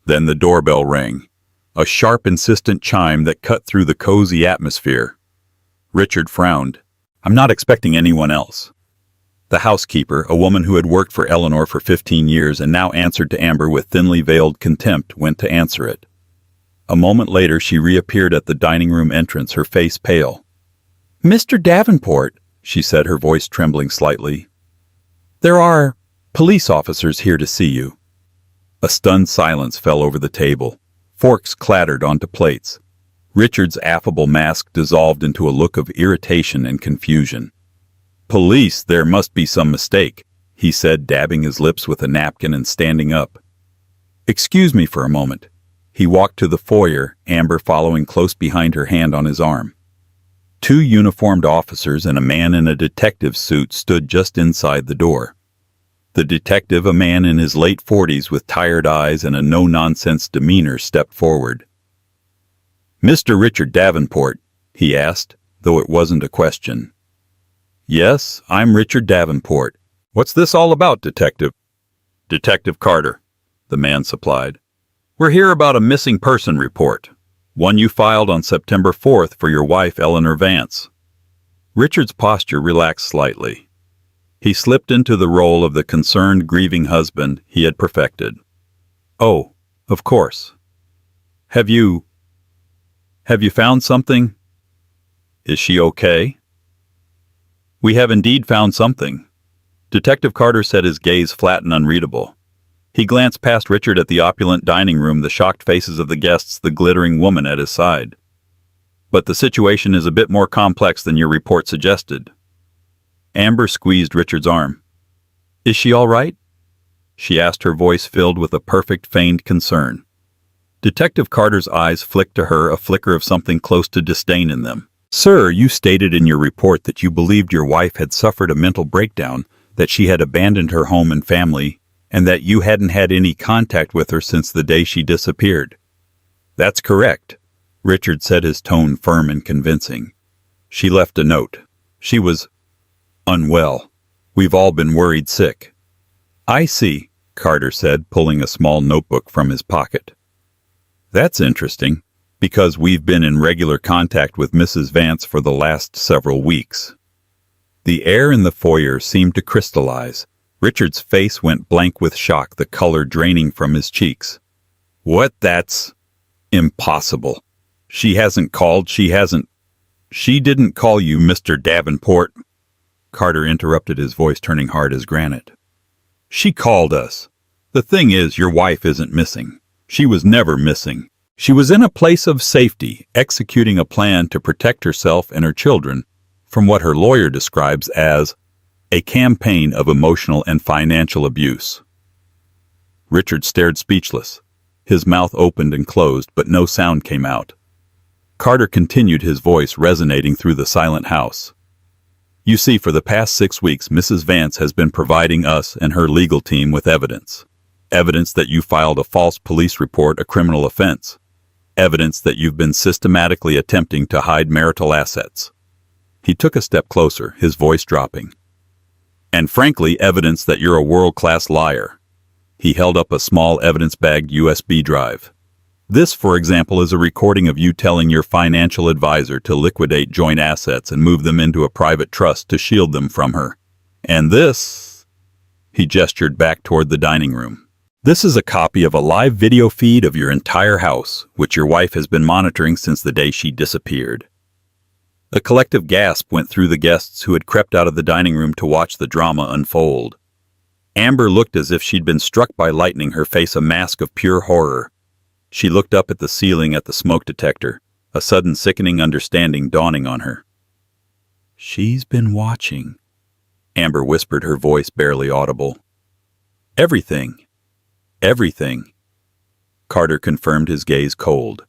Then the doorbell rang, a sharp, insistent chime that cut through the cozy atmosphere. Richard frowned. "I'm not expecting anyone else." The housekeeper, a woman who had worked for Eleanor for 15 years and now answered to Amber with thinly veiled contempt, went to answer it. A moment later, she reappeared at the dining room entrance, her face pale. "Mr. Davenport," she said, her voice trembling slightly, "there are police officers here to see you." A stunned silence fell over the table. Forks clattered onto plates. Richard's affable mask dissolved into a look of irritation and confusion. "Police, there must be some mistake," he said, dabbing his lips with a napkin and standing up. "Excuse me for a moment." He walked to the foyer, Amber following close behind, her hand on his arm. Two uniformed officers and a man in a detective's suit stood just inside the door. The detective, a man in his late 40s with tired eyes and a no-nonsense demeanor, stepped forward. "Mr. Richard Davenport?" he asked, though it wasn't a question. "Yes, I'm Richard Davenport. What's this all about, Detective?" "Detective Carter," the man supplied. "We're here about a missing person report, one you filed on September 4th for your wife, Eleanor Vance." Richard's posture relaxed slightly. He slipped into the role of the concerned, grieving husband he had perfected. "Oh, of course. Have you found something? Is she okay?" "We have indeed found something." Detective Carter said, his gaze flat and unreadable. He glanced past Richard at the opulent dining room, the shocked faces of the guests, the glittering woman at his side. "But the situation is a bit more complex than your report suggested." Amber squeezed Richard's arm. "Is she all right?" she asked, her voice filled with a perfect feigned concern. Detective Carter's eyes flicked to her, a flicker of something close to disdain in them. "Sir, you stated in your report that you believed your wife had suffered a mental breakdown, that she had abandoned her home and family, and that you hadn't had any contact with her since the day she disappeared." "That's correct," Richard said, his tone firm and convincing. "She left a note. She was unwell. We've all been worried sick." "I see," Carter said, pulling a small notebook from his pocket. "That's interesting, because we've been in regular contact with Mrs. Vance for the last several weeks." The air in the foyer seemed to crystallize. Richard's face went blank with shock, the color draining from his cheeks. "What? That's impossible. She hasn't called, she didn't call you, Mr. Davenport." Carter interrupted, his voice turning hard as granite. "She called us. The thing is, your wife isn't missing. She was never missing. She was in a place of safety, executing a plan to protect herself and her children from what her lawyer describes as a campaign of emotional and financial abuse." Richard stared speechless. His mouth opened and closed, but no sound came out. Carter continued, his voice resonating through the silent house. "You see, for the past 6 weeks, Mrs. Vance has been providing us and her legal team with evidence. Evidence that you filed a false police report, a criminal offense. Evidence that you've been systematically attempting to hide marital assets." He took a step closer, his voice dropping. "And frankly, evidence that you're a world-class liar." He held up a small evidence-bagged USB drive. "This, for example, is a recording of you telling your financial advisor to liquidate joint assets and move them into a private trust to shield them from her. And this," he gestured back toward the dining room, This is a copy of a live video feed of your entire house, which your wife has been monitoring since the day she disappeared. A collective gasp went through the guests who had crept out of the dining room to watch the drama unfold. Amber looked as if she'd been struck by lightning, her face a mask of pure horror. She looked up at the ceiling at the smoke detector, a sudden sickening understanding dawning on her. "She's been watching," Amber whispered, her voice barely audible. "Everything. Everything." Carter confirmed, his gaze cold.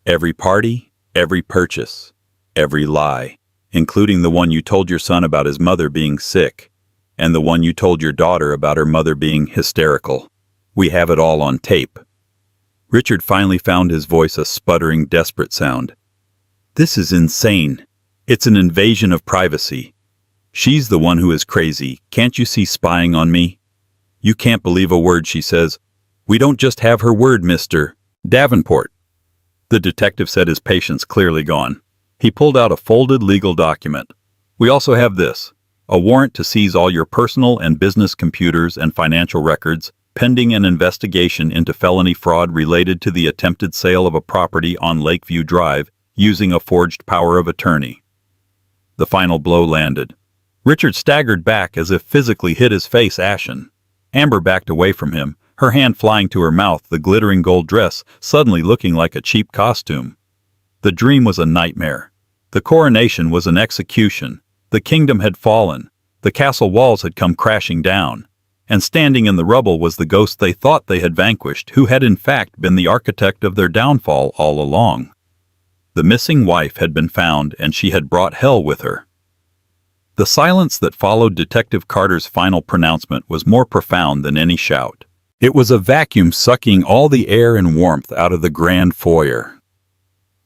"Every party, every purchase, every lie, including the one you told your son about his mother being sick, and the one you told your daughter about her mother being hysterical. We have it all on tape." Richard finally found his voice a sputtering, desperate sound. "This is insane. It's an invasion of privacy. She's the one who is crazy. Can't you see spying on me? You can't believe a word she says. We don't just have her word, Mr. Davenport." The detective said, his patience clearly gone. He pulled out a folded legal document. "We also have this, a warrant to seize all your personal and business computers and financial records, pending an investigation into felony fraud related to the attempted sale of a property on Lakeview Drive using a forged power of attorney." The final blow landed. Richard staggered back as if physically hit, his face ashen. Amber backed away from him, her hand flying to her mouth, the glittering gold dress suddenly looking like a cheap costume. The dream was a nightmare. The coronation was an execution. The kingdom had fallen. The castle walls had come crashing down. And standing in the rubble was the ghost they thought they had vanquished, who had in fact been the architect of their downfall all along. The missing wife had been found, and she had brought hell with her. The silence that followed Detective Carter's final pronouncement was more profound than any shout. It was a vacuum sucking all the air and warmth out of the grand foyer.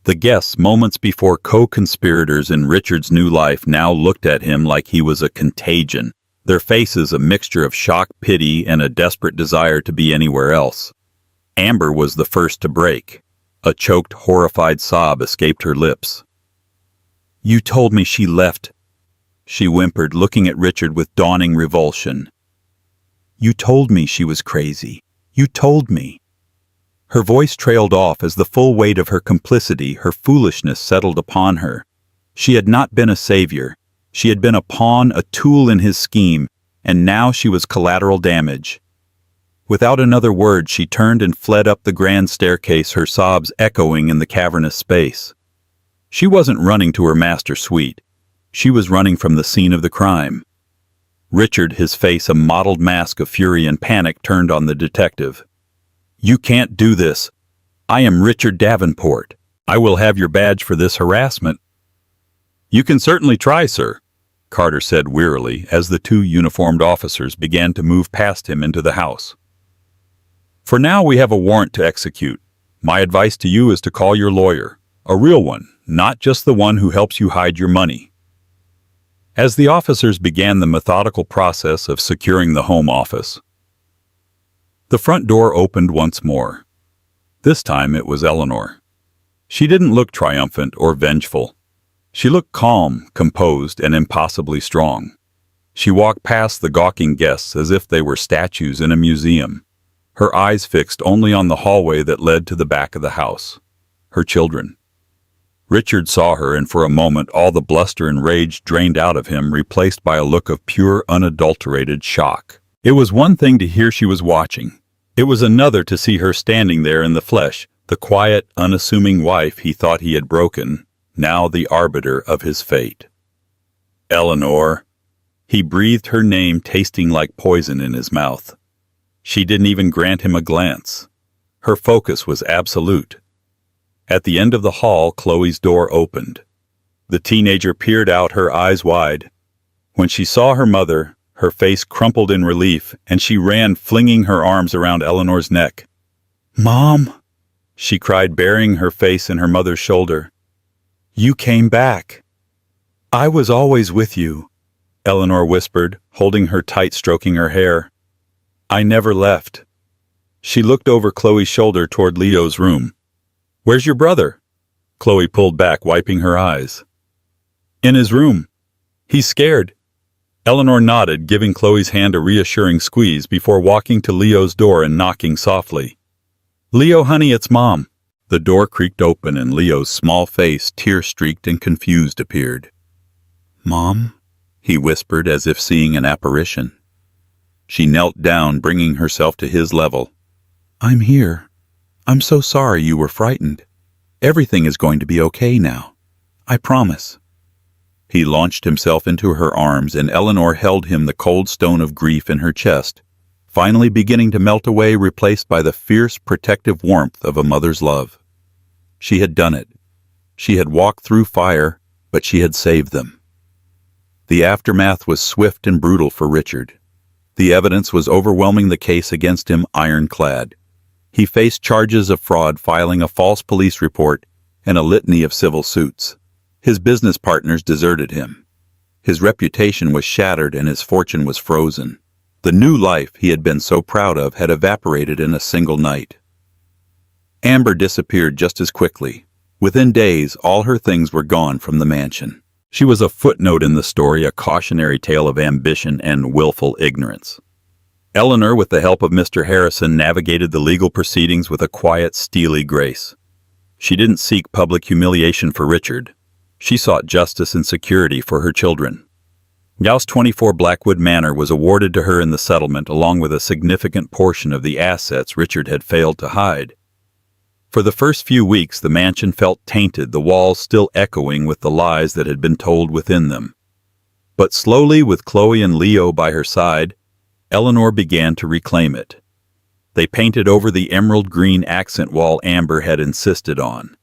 The guests, moments before co-conspirators in Richard's new life, now looked at him like he was a contagion, their faces a mixture of shock, pity, and a desperate desire to be anywhere else. Amber was the first to break. A choked, horrified sob escaped her lips. "You told me she left," she whimpered, looking at Richard with dawning revulsion. "You told me she was crazy. You told me." Her voice trailed off as the full weight of her complicity, her foolishness, settled upon her. She had not been a savior. She had been a pawn, a tool in his scheme, and now she was collateral damage. Without another word, she turned and fled up the grand staircase, her sobs echoing in the cavernous space. She wasn't running to her master suite. She was running from the scene of the crime. Richard, his face a mottled mask of fury and panic, turned on the detective. "You can't do this. I am Richard Davenport. I will have your badge for this harassment." "You can certainly try, sir," Carter said wearily as the two uniformed officers began to move past him into the house. "For now, we have a warrant to execute. My advice to you is to call your lawyer, a real one, not just the one who helps you hide your money." As the officers began the methodical process of securing the home office, the front door opened once more. This time it was Eleanor. She didn't look triumphant or vengeful. She looked calm, composed, and impossibly strong. She walked past the gawking guests as if they were statues in a museum, her eyes fixed only on the hallway that led to the back of the house. Her children. Richard saw her, and for a moment all the bluster and rage drained out of him, replaced by a look of pure, unadulterated shock. It was one thing to hear she was watching. It was another to see her standing there in the flesh, the quiet, unassuming wife he thought he had broken, now the arbiter of his fate. "Eleanor." He breathed her name, tasting like poison in his mouth. She didn't even grant him a glance. Her focus was absolute. At the end of the hall, Chloe's door opened. The teenager peered out, her eyes wide. When she saw her mother, her face crumpled in relief, and she ran, flinging her arms around Eleanor's neck. "Mom," she cried, burying her face in her mother's shoulder. "You came back." "I was always with you," Eleanor whispered, holding her tight, stroking her hair. "I never left." She looked over Chloe's shoulder toward Leo's room. "Where's your brother?" Chloe pulled back, wiping her eyes. "In his room. He's scared." Eleanor nodded, giving Chloe's hand a reassuring squeeze before walking to Leo's door and knocking softly. "Leo, honey, it's Mom." The door creaked open and Leo's small face, tear-streaked and confused, appeared. "Mom?" he whispered as if seeing an apparition. She knelt down, bringing herself to his level. "I'm here. I'm so sorry you were frightened. Everything is going to be okay now. I promise." He launched himself into her arms, and Eleanor held him, the cold stone of grief in her chest, finally beginning to melt away, replaced by the fierce, protective warmth of a mother's love. She had done it. She had walked through fire, but she had saved them. The aftermath was swift and brutal for Richard. The evidence was overwhelming, the case against him ironclad. He faced charges of fraud, filing a false police report, and a litany of civil suits. His business partners deserted him. His reputation was shattered and his fortune was frozen. The new life he had been so proud of had evaporated in a single night. Amber disappeared just as quickly. Within days, all her things were gone from the mansion. She was a footnote in the story, a cautionary tale of ambition and willful ignorance. Eleanor, with the help of Mr. Harrison, navigated the legal proceedings with a quiet, steely grace. She didn't seek public humiliation for Richard. She sought justice and security for her children. Gauss 24 Blackwood Manor was awarded to her in the settlement, along with a significant portion of the assets Richard had failed to hide. For the first few weeks, the mansion felt tainted, the walls still echoing with the lies that had been told within them. But slowly, with Chloe and Leo by her side, Eleanor began to reclaim it. They painted over the emerald green accent wall Amber had insisted on.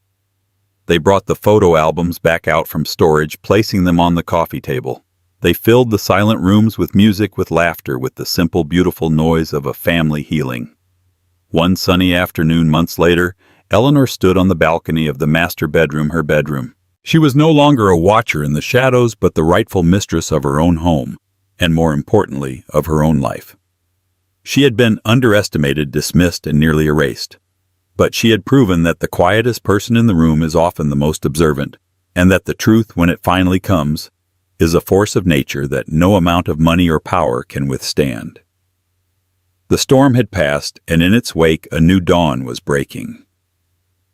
They brought the photo albums back out from storage, placing them on the coffee table. They filled the silent rooms with music, with laughter, with the simple, beautiful noise of a family healing. One sunny afternoon months later, Eleanor stood on the balcony of the master bedroom, her bedroom. She was no longer a watcher in the shadows, but the rightful mistress of her own home, and more importantly, of her own life. She had been underestimated, dismissed, and nearly erased. But she had proven that the quietest person in the room is often the most observant, and that the truth, when it finally comes, is a force of nature that no amount of money or power can withstand. The storm had passed, and in its wake a new dawn was breaking.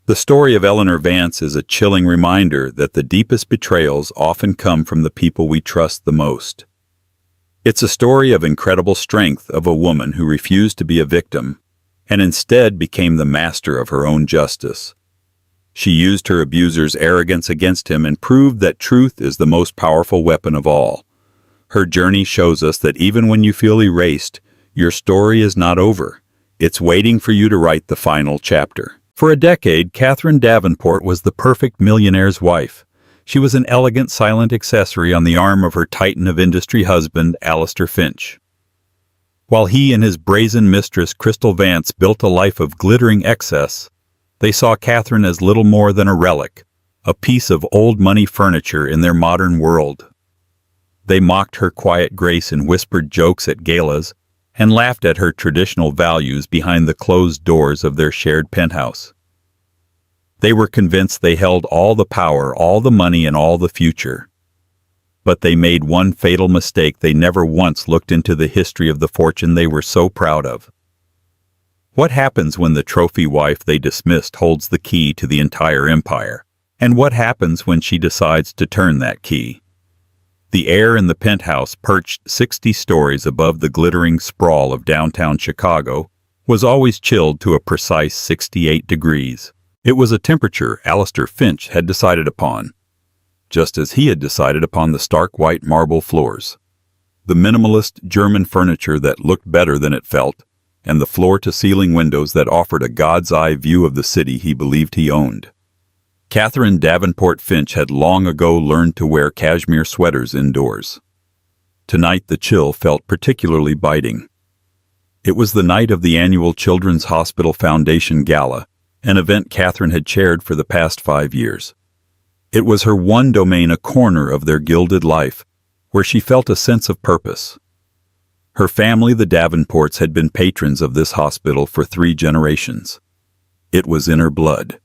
The story of Eleanor Vance is a chilling reminder that the deepest betrayals often come from the people we trust the most. It's a story of incredible strength, of a woman who refused to be a victim and instead became the master of her own justice. She used her abuser's arrogance against him and proved that truth is the most powerful weapon of all. Her journey shows us that even when you feel erased, your story is not over. It's waiting for you to write the final chapter. For a decade, Catherine Davenport was the perfect millionaire's wife. She was an elegant, silent accessory on the arm of her titan of industry husband, Alistair Finch. While he and his brazen mistress, Crystal Vance, built a life of glittering excess, they saw Catherine as little more than a relic, a piece of old money furniture in their modern world. They mocked her quiet grace in whispered jokes at galas, and laughed at her traditional values behind the closed doors of their shared penthouse. They were convinced they held all the power, all the money, and all the future. But they made one fatal mistake: they never once looked into the history of the fortune they were so proud of. What happens when the trophy wife they dismissed holds the key to the entire empire? And what happens when she decides to turn that key? The air in the penthouse, perched 60 stories above the glittering sprawl of downtown Chicago, was always chilled to a precise 68 degrees. It was a temperature Alistair Finch had decided upon, just as he had decided upon the stark white marble floors, the minimalist German furniture that looked better than it felt, and the floor-to-ceiling windows that offered a god's-eye view of the city he believed he owned. Catherine Davenport Finch had long ago learned to wear cashmere sweaters indoors. Tonight the chill felt particularly biting. It was the night of the annual Children's Hospital Foundation Gala, an event Catherine had chaired for the past 5 years. It was her one domain, a corner of their gilded life, where she felt a sense of purpose. Her family, the Davenports, had been patrons of this hospital for 3 generations. It was in her blood.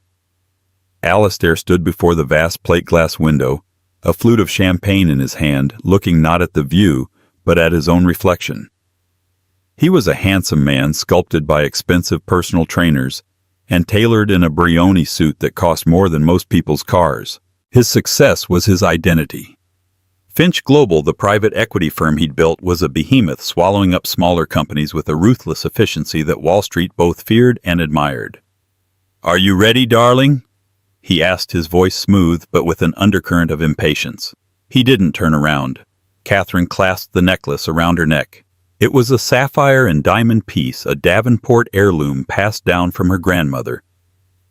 Alistair stood before the vast plate glass window, a flute of champagne in his hand, looking not at the view, but at his own reflection. He was a handsome man sculpted by expensive personal trainers and tailored in a Brioni suit that cost more than most people's cars. His success was his identity. Finch Global, the private equity firm he'd built, was a behemoth swallowing up smaller companies with a ruthless efficiency that Wall Street both feared and admired. "Are you ready, darling?" he asked, his voice smooth but with an undercurrent of impatience. He didn't turn around. Catherine clasped the necklace around her neck. It was a sapphire and diamond piece, a Davenport heirloom passed down from her grandmother.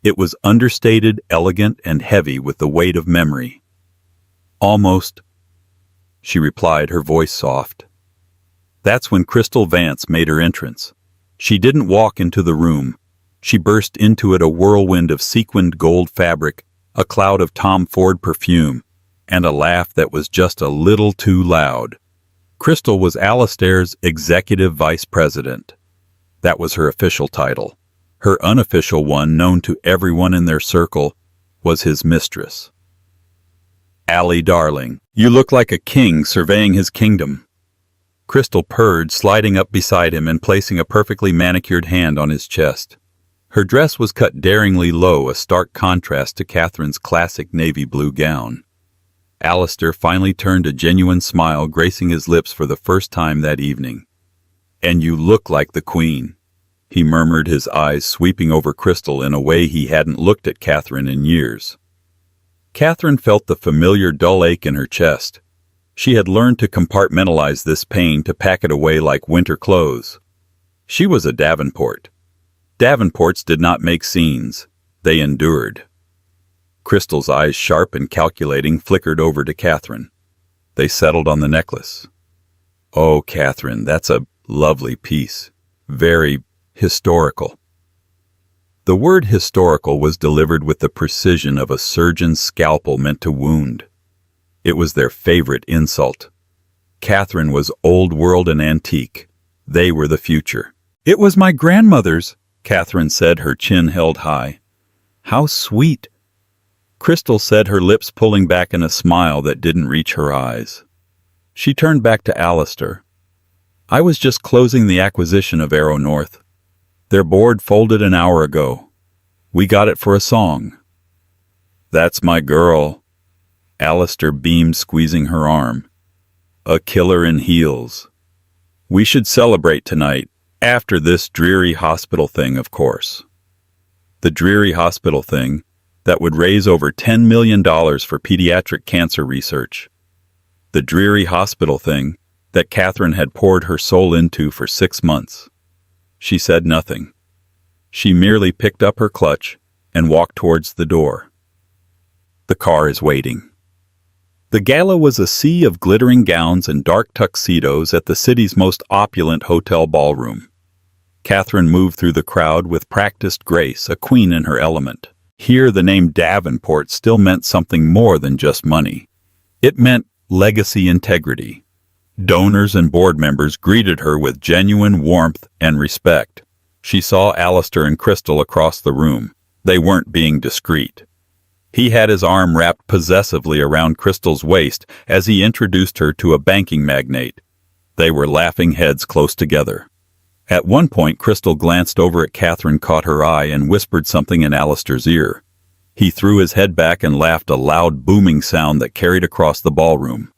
It was understated, elegant, and heavy with the weight of memory. "Almost," she replied, her voice soft. That's when Crystal Vance made her entrance. She didn't walk into the room. She burst into it, a whirlwind of sequined gold fabric, a cloud of Tom Ford perfume, and a laugh that was just a little too loud. Crystal was Alistair's executive vice president. That was her official title. Her unofficial one, known to everyone in their circle, was his mistress. "Allie, darling, you look like a king surveying his kingdom." Crystal purred, sliding up beside him and placing a perfectly manicured hand on his chest. Her dress was cut daringly low, a stark contrast to Catherine's classic navy blue gown. Alistair finally turned a genuine smile, gracing his lips for the first time that evening. "And you look like the Queen," he murmured, his eyes sweeping over Crystal in a way he hadn't looked at Catherine in years. Catherine felt the familiar dull ache in her chest. She had learned to compartmentalize this pain, to pack it away like winter clothes. She was a Davenport. Davenports did not make scenes. They endured. Crystal's eyes, sharp and calculating, flickered over to Catherine. They settled on the necklace. "Oh, Catherine, that's a lovely piece. Very historical." The word historical was delivered with the precision of a surgeon's scalpel meant to wound. It was their favorite insult. Catherine was old world and antique. They were the future. "It was my grandmother's," Catherine said, her chin held high. "How sweet," Crystal said, her lips pulling back in a smile that didn't reach her eyes. She turned back to Alistair. "I was just closing the acquisition of Arrow North. Their board folded an hour ago. We got it for a song." "That's my girl." Alistair beamed, squeezing her arm. "A killer in heels. We should celebrate tonight, after this dreary hospital thing, of course." The dreary hospital thing that would raise over $10 million for pediatric cancer research. The dreary hospital thing that Catherine had poured her soul into for 6 months. She said nothing. She merely picked up her clutch and walked towards the door. "The car is waiting." The gala was a sea of glittering gowns and dark tuxedos at the city's most opulent hotel ballroom. Catherine moved through the crowd with practiced grace, a queen in her element. Here the name Davenport still meant something more than just money. It meant legacy integrity. Donors and board members greeted her with genuine warmth and respect. She saw Alistair and Crystal across the room. They weren't being discreet. He had his arm wrapped possessively around Crystal's waist as he introduced her to a banking magnate. They were laughing heads close together. At one point, Crystal glanced over at Catherine, caught her eye, and whispered something in Alistair's ear. He threw his head back and laughed, a loud, booming sound that carried across the ballroom.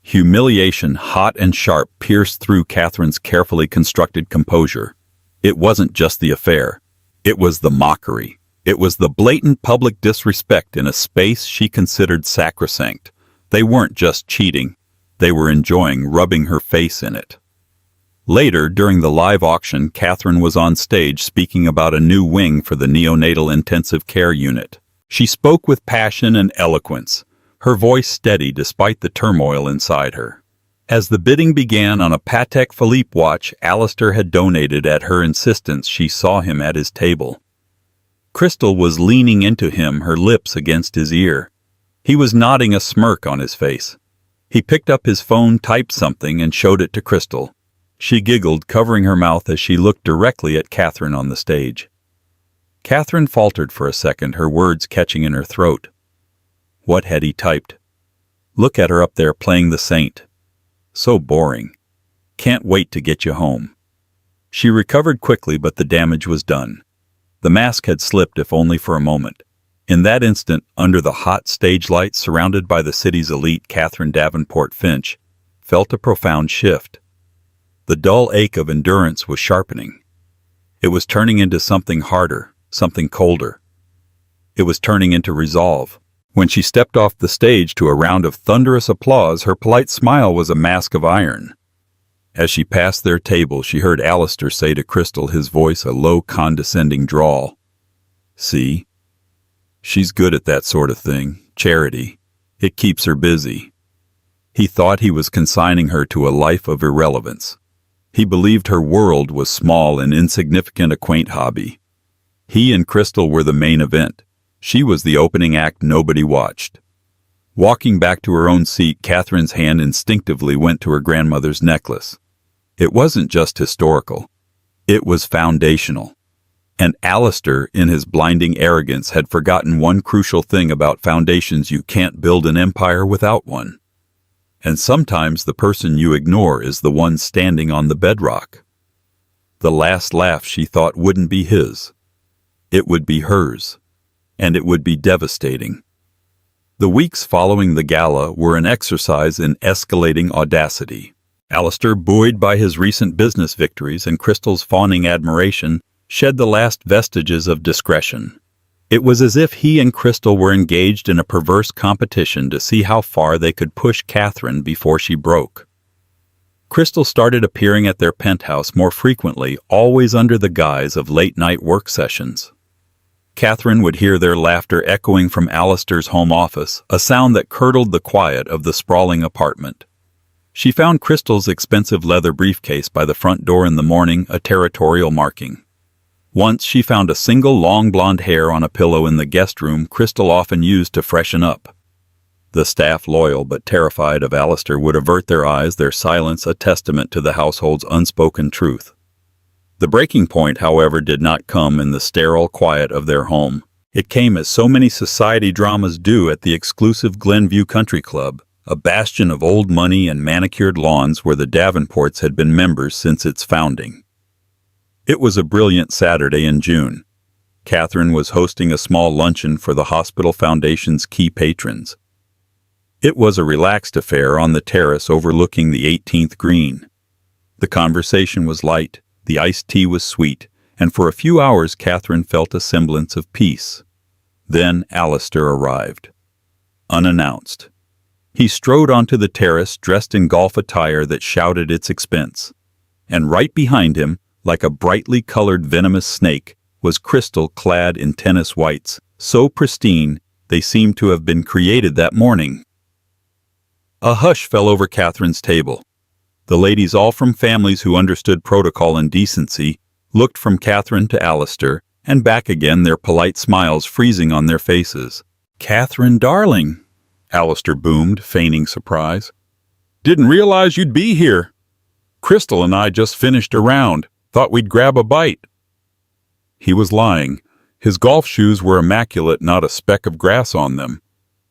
Humiliation, hot and sharp, pierced through Catherine's carefully constructed composure. It wasn't just the affair. It was the mockery. It was the blatant public disrespect in a space she considered sacrosanct. They weren't just cheating. They were enjoying rubbing her face in it. Later, during the live auction, Catherine was on stage speaking about a new wing for the neonatal intensive care unit. She spoke with passion and eloquence, her voice steady despite the turmoil inside her. As the bidding began on a Patek Philippe watch Alistair had donated at her insistence, she saw him at his table. Crystal was leaning into him, her lips against his ear. He was nodding, a smirk on his face. He picked up his phone, typed something, and showed it to Crystal. She giggled, covering her mouth as she looked directly at Catherine on the stage. Catherine faltered for a second, her words catching in her throat. What had he typed? Look at her up there playing the saint. So boring. Can't wait to get you home." She recovered quickly, but the damage was done. The mask had slipped, if only for a moment. In that instant, under the hot stage lights surrounded by the city's elite, Catherine Davenport Finch felt a profound shift. The dull ache of endurance was sharpening. It was turning into something harder, something colder. It was turning into resolve. When she stepped off the stage to a round of thunderous applause, her polite smile was a mask of iron. As she passed their table, she heard Alistair say to Crystal, his voice a low, condescending drawl, "See? She's good at that sort of thing. Charity. It keeps her busy." He thought he was consigning her to a life of irrelevance. He believed her world was small and insignificant, a quaint hobby. He and Crystal were the main event. She was the opening act nobody watched. Walking back to her own seat, Catherine's hand instinctively went to her grandmother's necklace. It wasn't just historical. It was foundational. And Alistair, in his blinding arrogance, had forgotten one crucial thing about foundations: you can't build an empire without one. And sometimes the person you ignore is the one standing on the bedrock. The last laugh, she thought, wouldn't be his. It would be hers. And it would be devastating. The weeks following the gala were an exercise in escalating audacity. Alistair, buoyed by his recent business victories and Crystal's fawning admiration, shed the last vestiges of discretion. It was as if he and Crystal were engaged in a perverse competition to see how far they could push Catherine before she broke. Crystal started appearing at their penthouse more frequently, always under the guise of late-night work sessions. Catherine would hear their laughter echoing from Alistair's home office, a sound that curdled the quiet of the sprawling apartment. She found Crystal's expensive leather briefcase by the front door in the morning, a territorial marking. Once she found a single long blonde hair on a pillow in the guest room Crystal often used to freshen up. The staff, loyal but terrified of Alistair, would avert their eyes, their silence a testament to the household's unspoken truth. The breaking point, however, did not come in the sterile quiet of their home. It came, as so many society dramas do, at the exclusive Glenview Country Club, a bastion of old money and manicured lawns where the Davenports had been members since its founding. It was a brilliant Saturday in June. Catherine was hosting a small luncheon for the Hospital Foundation's key patrons. It was a relaxed affair on the terrace overlooking the 18th green. The conversation was light. The iced tea was sweet, and for a few hours Catherine felt a semblance of peace. Then Alistair arrived. Unannounced. He strode onto the terrace dressed in golf attire that shouted its expense. And right behind him, like a brightly colored venomous snake, was Crystal, clad in tennis whites, so pristine they seemed to have been created that morning. A hush fell over Catherine's table. The ladies, all from families who understood protocol and decency, looked from Catherine to Alistair, and back again, their polite smiles freezing on their faces. "Catherine, darling," Alistair boomed, feigning surprise. "Didn't realize you'd be here. Crystal and I just finished a round. Thought we'd grab a bite." He was lying. His golf shoes were immaculate, not a speck of grass on them.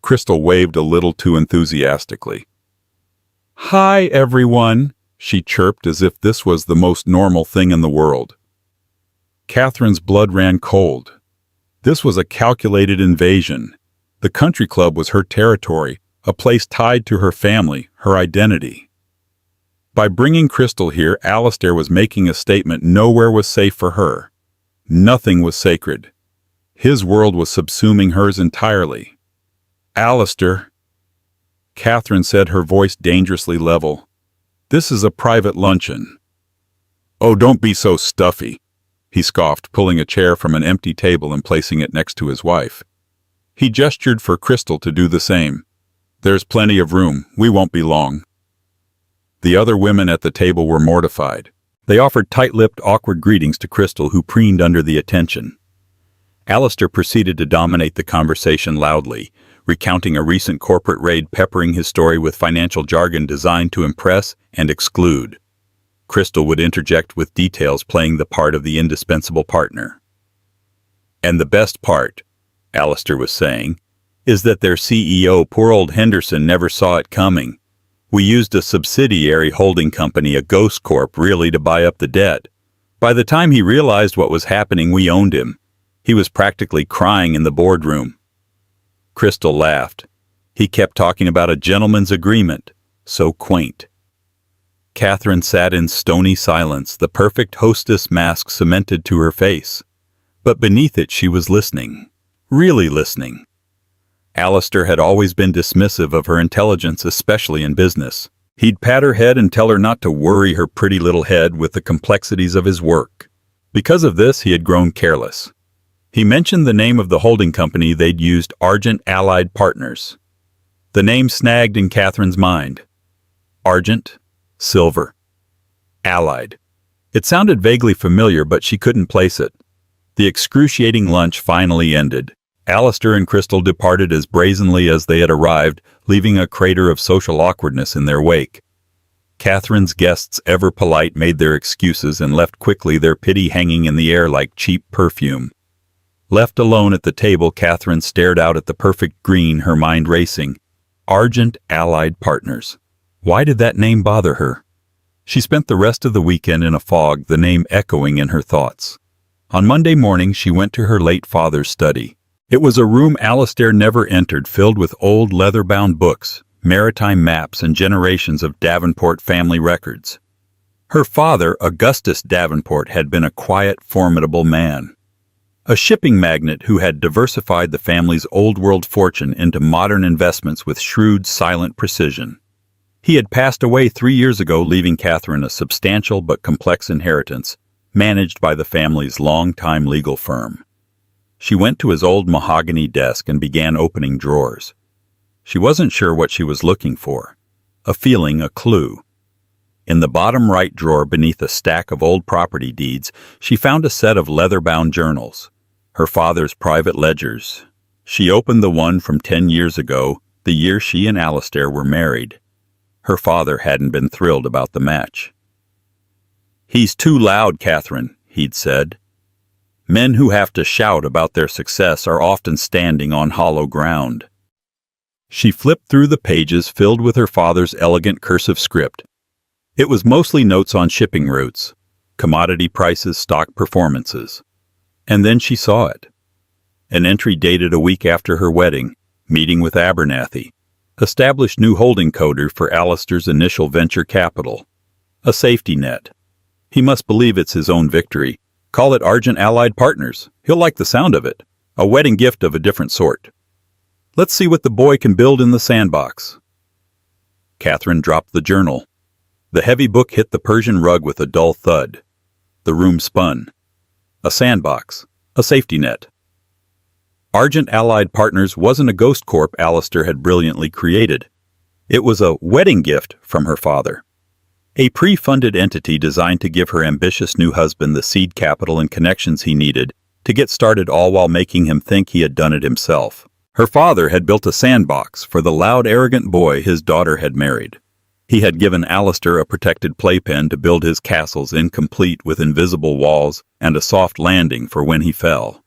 Crystal waved a little too enthusiastically. "Hi, everyone," she chirped as if this was the most normal thing in the world. Catherine's blood ran cold. This was a calculated invasion. The country club was her territory, a place tied to her family, her identity. By bringing Crystal here, Alistair was making a statement. Nowhere was safe for her. Nothing was sacred. His world was subsuming hers entirely. "Alistair," Catherine said, her voice dangerously level, "this is a private luncheon." "Oh, don't be so stuffy," he scoffed, pulling a chair from an empty table and placing it next to his wife. He gestured for Crystal to do the same. "There's plenty of room. We won't be long." The other women at the table were mortified. They offered tight-lipped, awkward greetings to Crystal, who preened under the attention. Alistair proceeded to dominate the conversation loudly, recounting a recent corporate raid, peppering his story with financial jargon designed to impress and exclude. Crystal would interject with details, playing the part of the indispensable partner. "And the best part," Alistair was saying, "is that their CEO, poor old Henderson, never saw it coming. We used a subsidiary holding company, a ghost corp, really to buy up the debt. By the time he realized what was happening, we owned him. He was practically crying in the boardroom. Crystal laughed. He kept talking about a gentleman's agreement. So quaint. Catherine sat in stony silence, the perfect hostess mask cemented to her face. But beneath it she was listening. Really listening. Alistair had always been dismissive of her intelligence, especially in business. He'd pat her head and tell her not to worry her pretty little head with the complexities of his work. Because of this, he had grown careless. He mentioned the name of the holding company they'd used, Argent Allied Partners. The name snagged in Catherine's mind. Argent, silver, allied. It sounded vaguely familiar, but she couldn't place it. The excruciating lunch finally ended. Alistair and Crystal departed as brazenly as they had arrived, leaving a crater of social awkwardness in their wake. Catherine's guests, ever polite, made their excuses and left quickly, their pity hanging in the air like cheap perfume. Left alone at the table, Catherine stared out at the perfect green, her mind racing. Argent Allied Partners. Why did that name bother her? She spent the rest of the weekend in a fog, the name echoing in her thoughts. On Monday morning, she went to her late father's study. It was a room Alistair never entered, filled with old leather-bound books, maritime maps, and generations of Davenport family records. Her father, Augustus Davenport, had been a quiet, formidable man. A shipping magnate who had diversified the family's old-world fortune into modern investments with shrewd, silent precision. He had passed away 3 years ago, leaving Catherine a substantial but complex inheritance, managed by the family's long-time legal firm. She went to his old mahogany desk and began opening drawers. She wasn't sure what she was looking for. A feeling, a clue. In the bottom right drawer, beneath a stack of old property deeds, she found a set of leather-bound journals. Her father's private ledgers. She opened the one from 10 years ago, the year she and Alistair were married. Her father hadn't been thrilled about the match. "He's too loud, Catherine," he'd said. "Men who have to shout about their success are often standing on hollow ground." She flipped through the pages filled with her father's elegant cursive script. It was mostly notes on shipping routes, commodity prices, stock performances. And then she saw it. An entry dated a week after her wedding, meeting with Abernathy. Established new holding coder for Alistair's initial venture capital. A safety net. He must believe it's his own victory. Call it Argent Allied Partners. He'll like the sound of it. A wedding gift of a different sort. Let's see what the boy can build in the sandbox. Catherine dropped the journal. The heavy book hit the Persian rug with a dull thud. The room spun. A sandbox. A safety net. Argent Allied Partners wasn't a ghost corp Alistair had brilliantly created. It was a wedding gift from her father. A pre-funded entity designed to give her ambitious new husband the seed capital and connections he needed to get started, all while making him think he had done it himself. Her father had built a sandbox for the loud, arrogant boy his daughter had married. He had given Alistair a protected playpen to build his castles, incomplete with invisible walls and a soft landing for when he fell.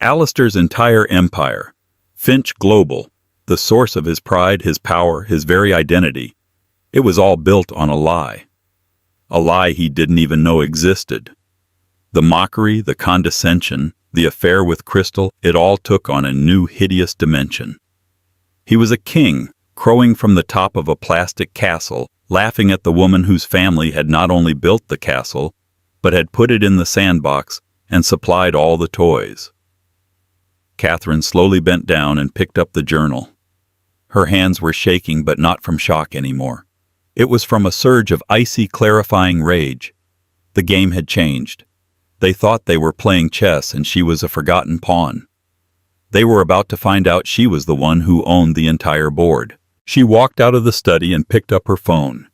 Alistair's entire empire, Finch Global, the source of his pride, his power, his very identity, it was all built on a lie. A lie he didn't even know existed. The mockery, the condescension, the affair with Crystal, it all took on a new, hideous dimension. He was a king, crowing from the top of a plastic castle, laughing at the woman whose family had not only built the castle, but had put it in the sandbox and supplied all the toys. Catherine slowly bent down and picked up the journal. Her hands were shaking, but not from shock anymore. It was from a surge of icy, clarifying rage. The game had changed. They thought they were playing chess and she was a forgotten pawn. They were about to find out she was the one who owned the entire board. She walked out of the study and picked up her phone.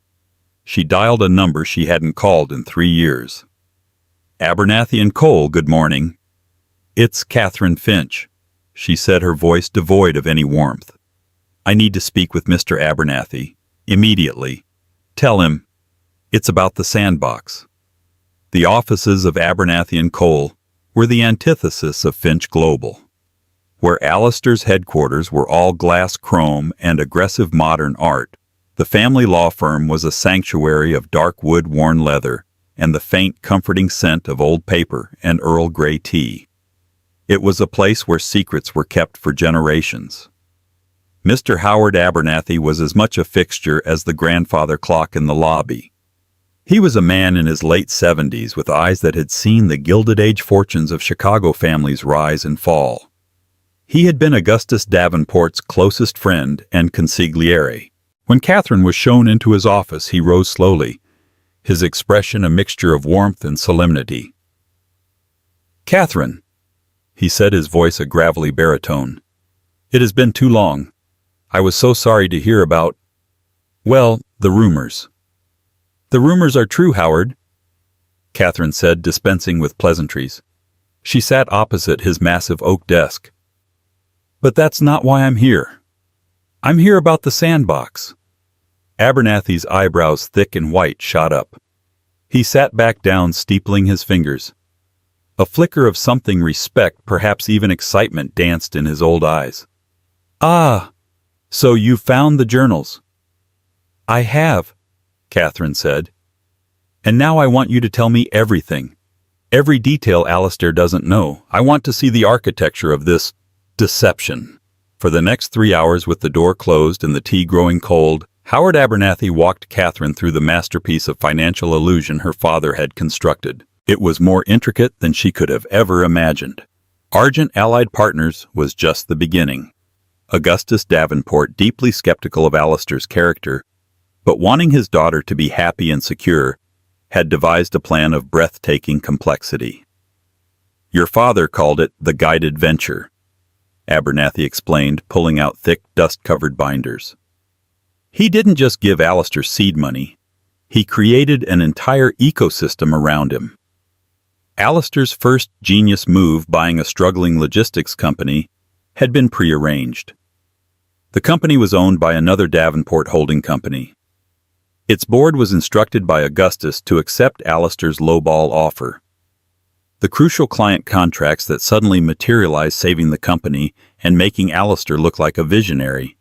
She dialed a number she hadn't called in 3 years. Abernathy and Cole, good morning. It's Catherine Finch, she said, her voice devoid of any warmth. I need to speak with Mr. Abernathy, immediately. Tell him, it's about the sandbox. The offices of Abernathy and Cole were the antithesis of Finch Global. Where Alistair's headquarters were all glass chrome and aggressive modern art, The family law firm was a sanctuary of dark wood-worn leather and the faint, comforting scent of old paper and Earl Grey tea. It was a place where secrets were kept for generations. Mr. Howard Abernathy was as much a fixture as the grandfather clock in the lobby. He was a man in his late 70s with eyes that had seen the Gilded Age fortunes of Chicago families rise and fall. He had been Augustus Davenport's closest friend and consigliere. When Catherine was shown into his office, he rose slowly, his expression a mixture of warmth and solemnity. "Catherine," he said, his voice a gravelly baritone, "it has been too long. I was so sorry to hear about, well, the rumors." "The rumors are true, Howard," Catherine said, dispensing with pleasantries. She sat opposite his massive oak desk. "But that's not why I'm here. I'm here about the sandbox." Abernathy's eyebrows, thick and white, shot up. He sat back down, steepling his fingers. A flicker of something respect, perhaps even excitement, danced in his old eyes. "Ah, so you've found the journals." "I have," Catherine said. "And now I want you to tell me everything. Every detail Alistair doesn't know. I want to see the architecture of this deception." For the next 3 hours, with the door closed and the tea growing cold, Howard Abernathy walked Catherine through the masterpiece of financial illusion her father had constructed. It was more intricate than she could have ever imagined. Argent Allied Partners was just the beginning. Augustus Davenport, deeply skeptical of Alistair's character, but wanting his daughter to be happy and secure, had devised a plan of breathtaking complexity. "Your father called it the guided venture," Abernathy explained, pulling out thick, dust-covered binders. "He didn't just give Alistair seed money. He created an entire ecosystem around him. Alistair's first genius move, buying a struggling logistics company, had been prearranged. The company was owned by another Davenport holding company. Its board was instructed by Augustus to accept Alistair's lowball offer. The crucial client contracts that suddenly materialized, saving the company and making Alistair look like a visionary.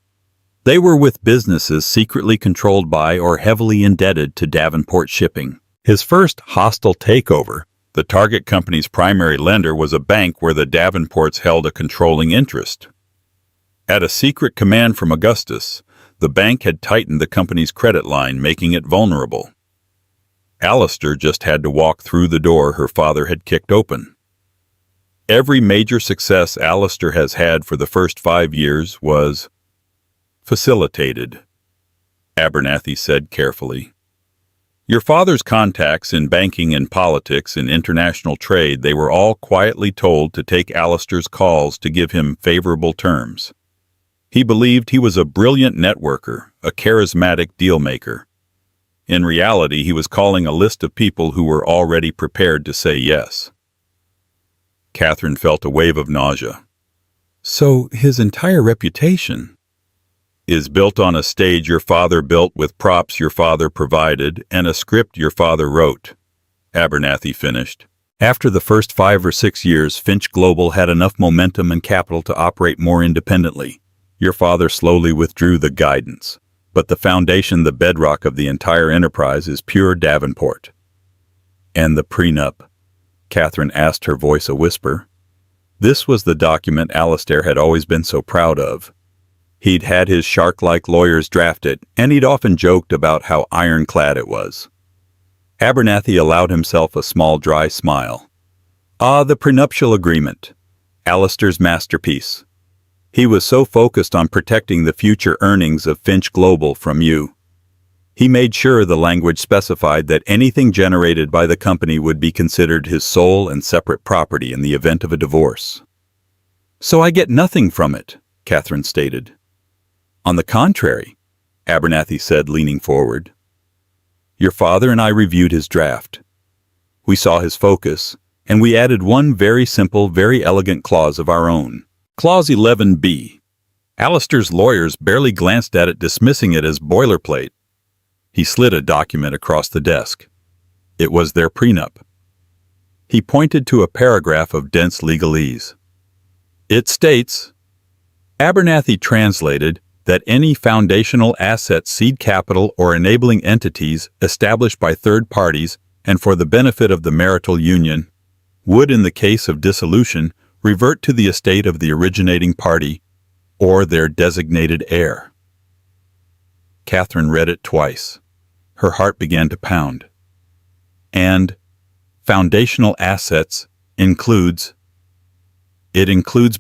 They were with businesses secretly controlled by or heavily indebted to Davenport Shipping. His first hostile takeover, the target company's primary lender, was a bank where the Davenports held a controlling interest. At a secret command from Augustus, the bank had tightened the company's credit line, making it vulnerable. Alistair just had to walk through the door her father had kicked open. Every major success Alistair has had for the first 5 years was facilitated, Abernathy said carefully. Your father's contacts in banking and politics and international trade, they were all quietly told to take Alistair's calls to give him favorable terms. He believed he was a brilliant networker, a charismatic deal-maker. In reality, he was calling a list of people who were already prepared to say yes. Catherine felt a wave of nausea. So his entire reputation is built on a stage your father built with props your father provided and a script your father wrote, Abernathy finished. After the first 5 or 6 years, Finch Global had enough momentum and capital to operate more independently. Your father slowly withdrew the guidance, but the foundation, the bedrock of the entire enterprise, is pure Davenport. And the prenup? Catherine asked, her voice a whisper. This was the document Alistair had always been so proud of. He'd had his shark-like lawyers draft it, and he'd often joked about how ironclad it was. Abernathy allowed himself a small, dry smile. Ah, the prenuptial agreement. Alistair's masterpiece. He was so focused on protecting the future earnings of Finch Global from you. He made sure the language specified that anything generated by the company would be considered his sole and separate property in the event of a divorce. So I get nothing from it, Catherine stated. On the contrary, Abernathy said, leaning forward. Your father and I reviewed his draft. We saw his focus, and we added one very simple, very elegant clause of our own. Clause 11B. Alistair's lawyers barely glanced at it, dismissing it as boilerplate. He slid a document across the desk. It was their prenup. He pointed to a paragraph of dense legalese. It states, Abernathy translated, that any foundational asset, seed capital, or enabling entities established by third parties and for the benefit of the marital union would, in the case of dissolution, revert to the estate of the originating party or their designated heir. Catherine read it twice. Her heart began to pound. And foundational assets includes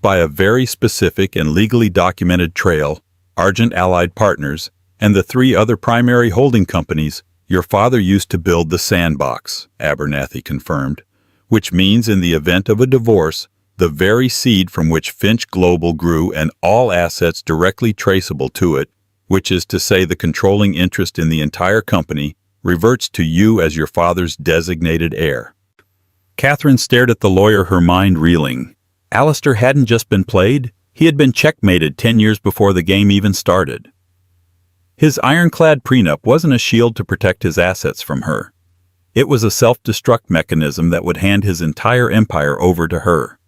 by a very specific and legally documented trail, Argent Allied Partners, and the 3 other primary holding companies your father used to build the sandbox, Abernathy confirmed, which means in the event of a divorce, the very seed from which Finch Global grew and all assets directly traceable to it, which is to say the controlling interest in the entire company, reverts to you as your father's designated heir. Catherine stared at the lawyer, her mind reeling. Alistair hadn't just been played, he had been checkmated 10 years before the game even started. His ironclad prenup wasn't a shield to protect his assets from her. It was a self-destruct mechanism that would hand his entire empire over to her.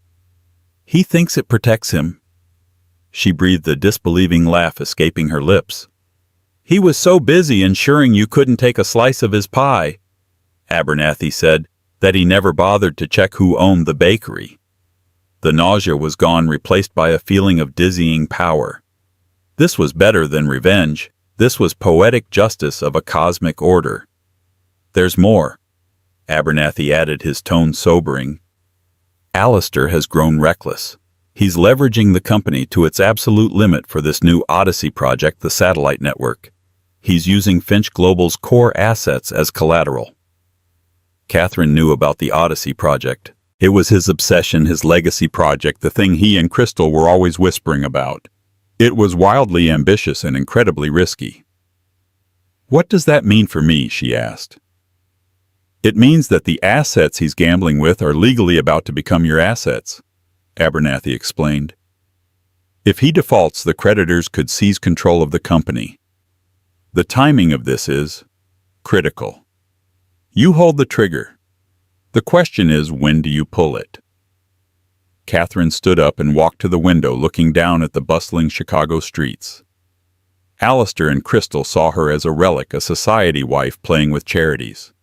He thinks it protects him. She breathed a disbelieving laugh escaping her lips. He was so busy ensuring you couldn't take a slice of his pie, Abernathy said, that he never bothered to check who owned the bakery. The nausea was gone, replaced by a feeling of dizzying power. This was better than revenge. This was poetic justice of a cosmic order. There's more, Abernathy added, his tone sobering. Alistair has grown reckless. He's leveraging the company to its absolute limit for this new Odyssey project, the satellite network. He's using Finch Global's core assets as collateral. Catherine knew about the Odyssey project. It was his obsession, his legacy project, the thing he and Crystal were always whispering about. It was wildly ambitious and incredibly risky. What does that mean for me? She asked. It means that the assets he's gambling with are legally about to become your assets, Abernathy explained. If he defaults, the creditors could seize control of the company. The timing of this is critical. You hold the trigger. The question is, when do you pull it? Catherine stood up and walked to the window, looking down at the bustling Chicago streets. Alistair and Crystal saw her as a relic, a society wife playing with charities.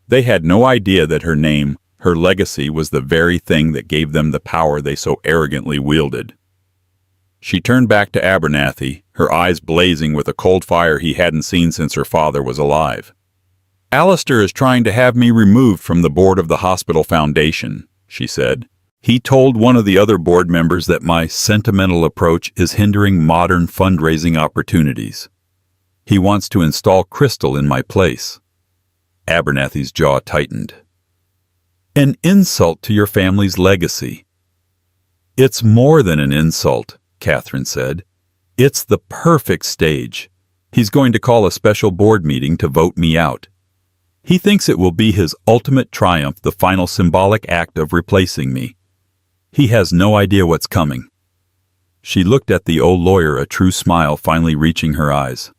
They had no idea that her name, her legacy, was the very thing that gave them the power they so arrogantly wielded. She turned back to Abernathy, her eyes blazing with a cold fire he hadn't seen since her father was alive. Alistair is trying to have me removed from the board of the hospital foundation, she said. He told one of the other board members that my sentimental approach is hindering modern fundraising opportunities. He wants to install Crystal in my place. Abernathy's jaw tightened. An insult to your family's legacy. It's more than an insult, Catherine said. It's the perfect stage. He's going to call a special board meeting to vote me out. He thinks it will be his ultimate triumph, the final symbolic act of replacing me. He has no idea what's coming. She looked at the old lawyer, a true smile finally reaching her eyes.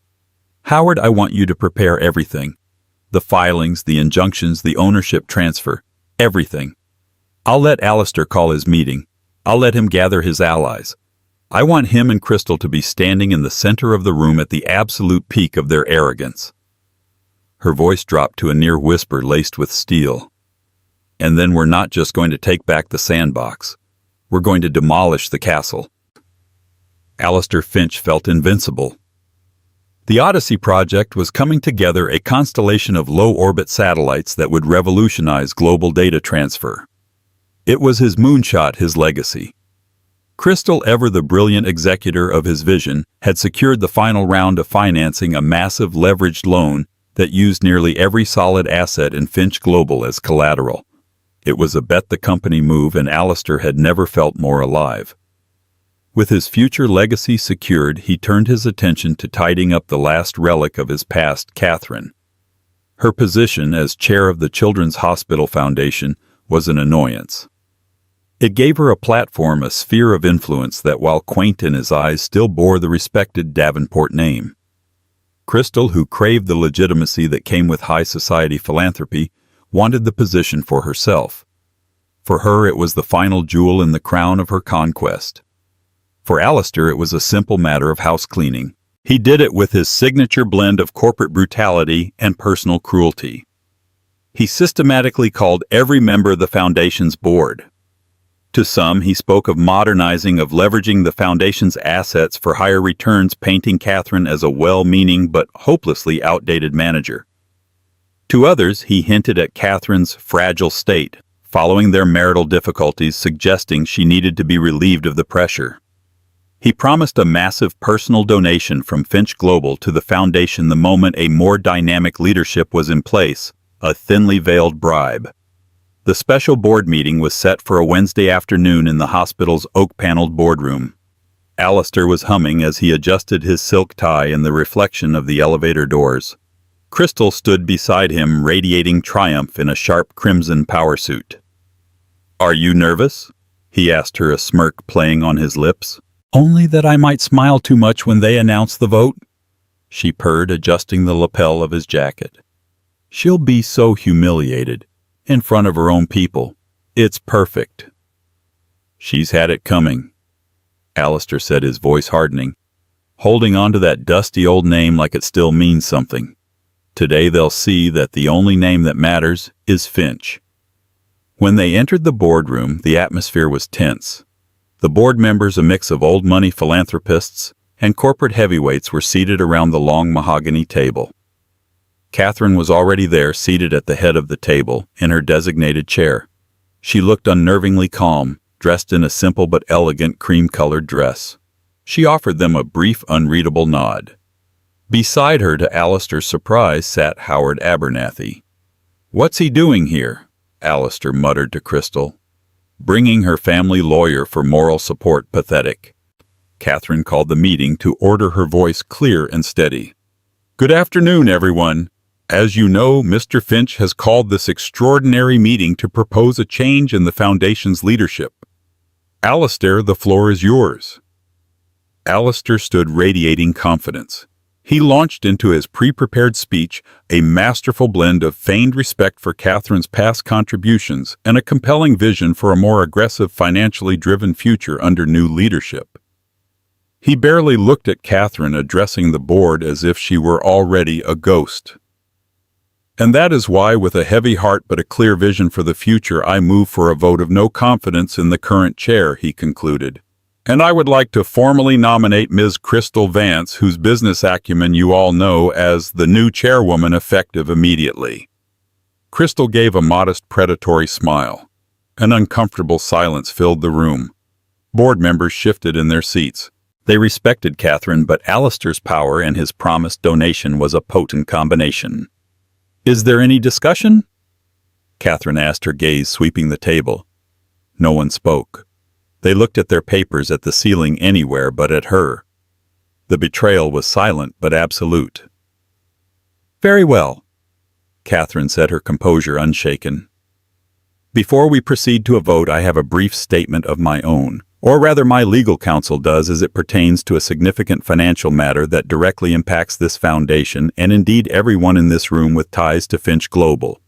Howard, I want you to prepare everything. The filings, the injunctions, the ownership transfer, everything. I'll let Alistair call his meeting. I'll let him gather his allies. I want him and Crystal to be standing in the center of the room at the absolute peak of their arrogance. Her voice dropped to a near whisper laced with steel. And then we're not just going to take back the sandbox. We're going to demolish the castle. Alistair Finch felt invincible. The Odyssey project was coming together, a constellation of low-orbit satellites that would revolutionize global data transfer. It was his moonshot, his legacy. Crystal, ever the brilliant executor of his vision, had secured the final round of financing, a massive leveraged loan that used nearly every solid asset in Finch Global as collateral. It was a bet the company move, and Alistair had never felt more alive. With his future legacy secured, he turned his attention to tidying up the last relic of his past, Catherine. Her position as chair of the Children's Hospital Foundation was an annoyance. It gave her a platform, a sphere of influence that, while quaint in his eyes, still bore the respected Davenport name. Crystal, who craved the legitimacy that came with high society philanthropy, wanted the position for herself. For her, it was the final jewel in the crown of her conquest. For Alistair, it was a simple matter of house cleaning. He did it with his signature blend of corporate brutality and personal cruelty. He systematically called every member of the Foundation's board. To some, he spoke of modernizing, of leveraging the Foundation's assets for higher returns, painting Catherine as a well-meaning but hopelessly outdated manager. To others, he hinted at Catherine's fragile state, following their marital difficulties, suggesting she needed to be relieved of the pressure. He promised a massive personal donation from Finch Global to the Foundation the moment a more dynamic leadership was in place, a thinly veiled bribe. The special board meeting was set for a Wednesday afternoon in the hospital's oak-paneled boardroom. Alistair was humming as he adjusted his silk tie in the reflection of the elevator doors. Crystal stood beside him, radiating triumph in a sharp crimson power suit. "Are you nervous?" he asked her, a smirk playing on his lips. "Only that I might smile too much when they announce the vote," she purred, adjusting the lapel of his jacket. "She'll be so humiliated, in front of her own people. It's perfect." "She's had it coming," Alistair said, his voice hardening, holding on to that dusty old name like it still means something. Today they'll see that the only name that matters is Finch. When they entered the boardroom, the atmosphere was tense. The board members, a mix of old-money philanthropists and corporate heavyweights, were seated around the long mahogany table. Catherine was already there, seated at the head of the table, in her designated chair. She looked unnervingly calm, dressed in a simple but elegant cream-colored dress. She offered them a brief, unreadable nod. Beside her, to Alistair's surprise, sat Howard Abernathy. "What's he doing here?" Alistair muttered to Crystal. "Bringing her family lawyer for moral support. Pathetic." Catherine called the meeting to order, her voice clear and steady. "Good afternoon, everyone. As you know, Mr. Finch has called this extraordinary meeting to propose a change in the Foundation's leadership. Alistair, the floor is yours." Alistair stood radiating confidence. He launched into his pre-prepared speech, a masterful blend of feigned respect for Catherine's past contributions and a compelling vision for a more aggressive, financially driven future under new leadership. He barely looked at Catherine, addressing the board as if she were already a ghost. "And that is why, with a heavy heart but a clear vision for the future, I move for a vote of no confidence in the current chair," he concluded. "And I would like to formally nominate Ms. Crystal Vance, whose business acumen you all know, as the new chairwoman, effective immediately." Crystal gave a modest, predatory smile. An uncomfortable silence filled the room. Board members shifted in their seats. They respected Catherine, but Alistair's power and his promised donation was a potent combination. "Is there any discussion?" Catherine asked, her gaze sweeping the table. No one spoke. They looked at their papers, at the ceiling, anywhere but at her. The betrayal was silent but absolute. "Very well," Catherine said, her composure unshaken. "Before we proceed to a vote, I have a brief statement of my own, or rather my legal counsel does, as it pertains to a significant financial matter that directly impacts this foundation and indeed everyone in this room with ties to Finch Global."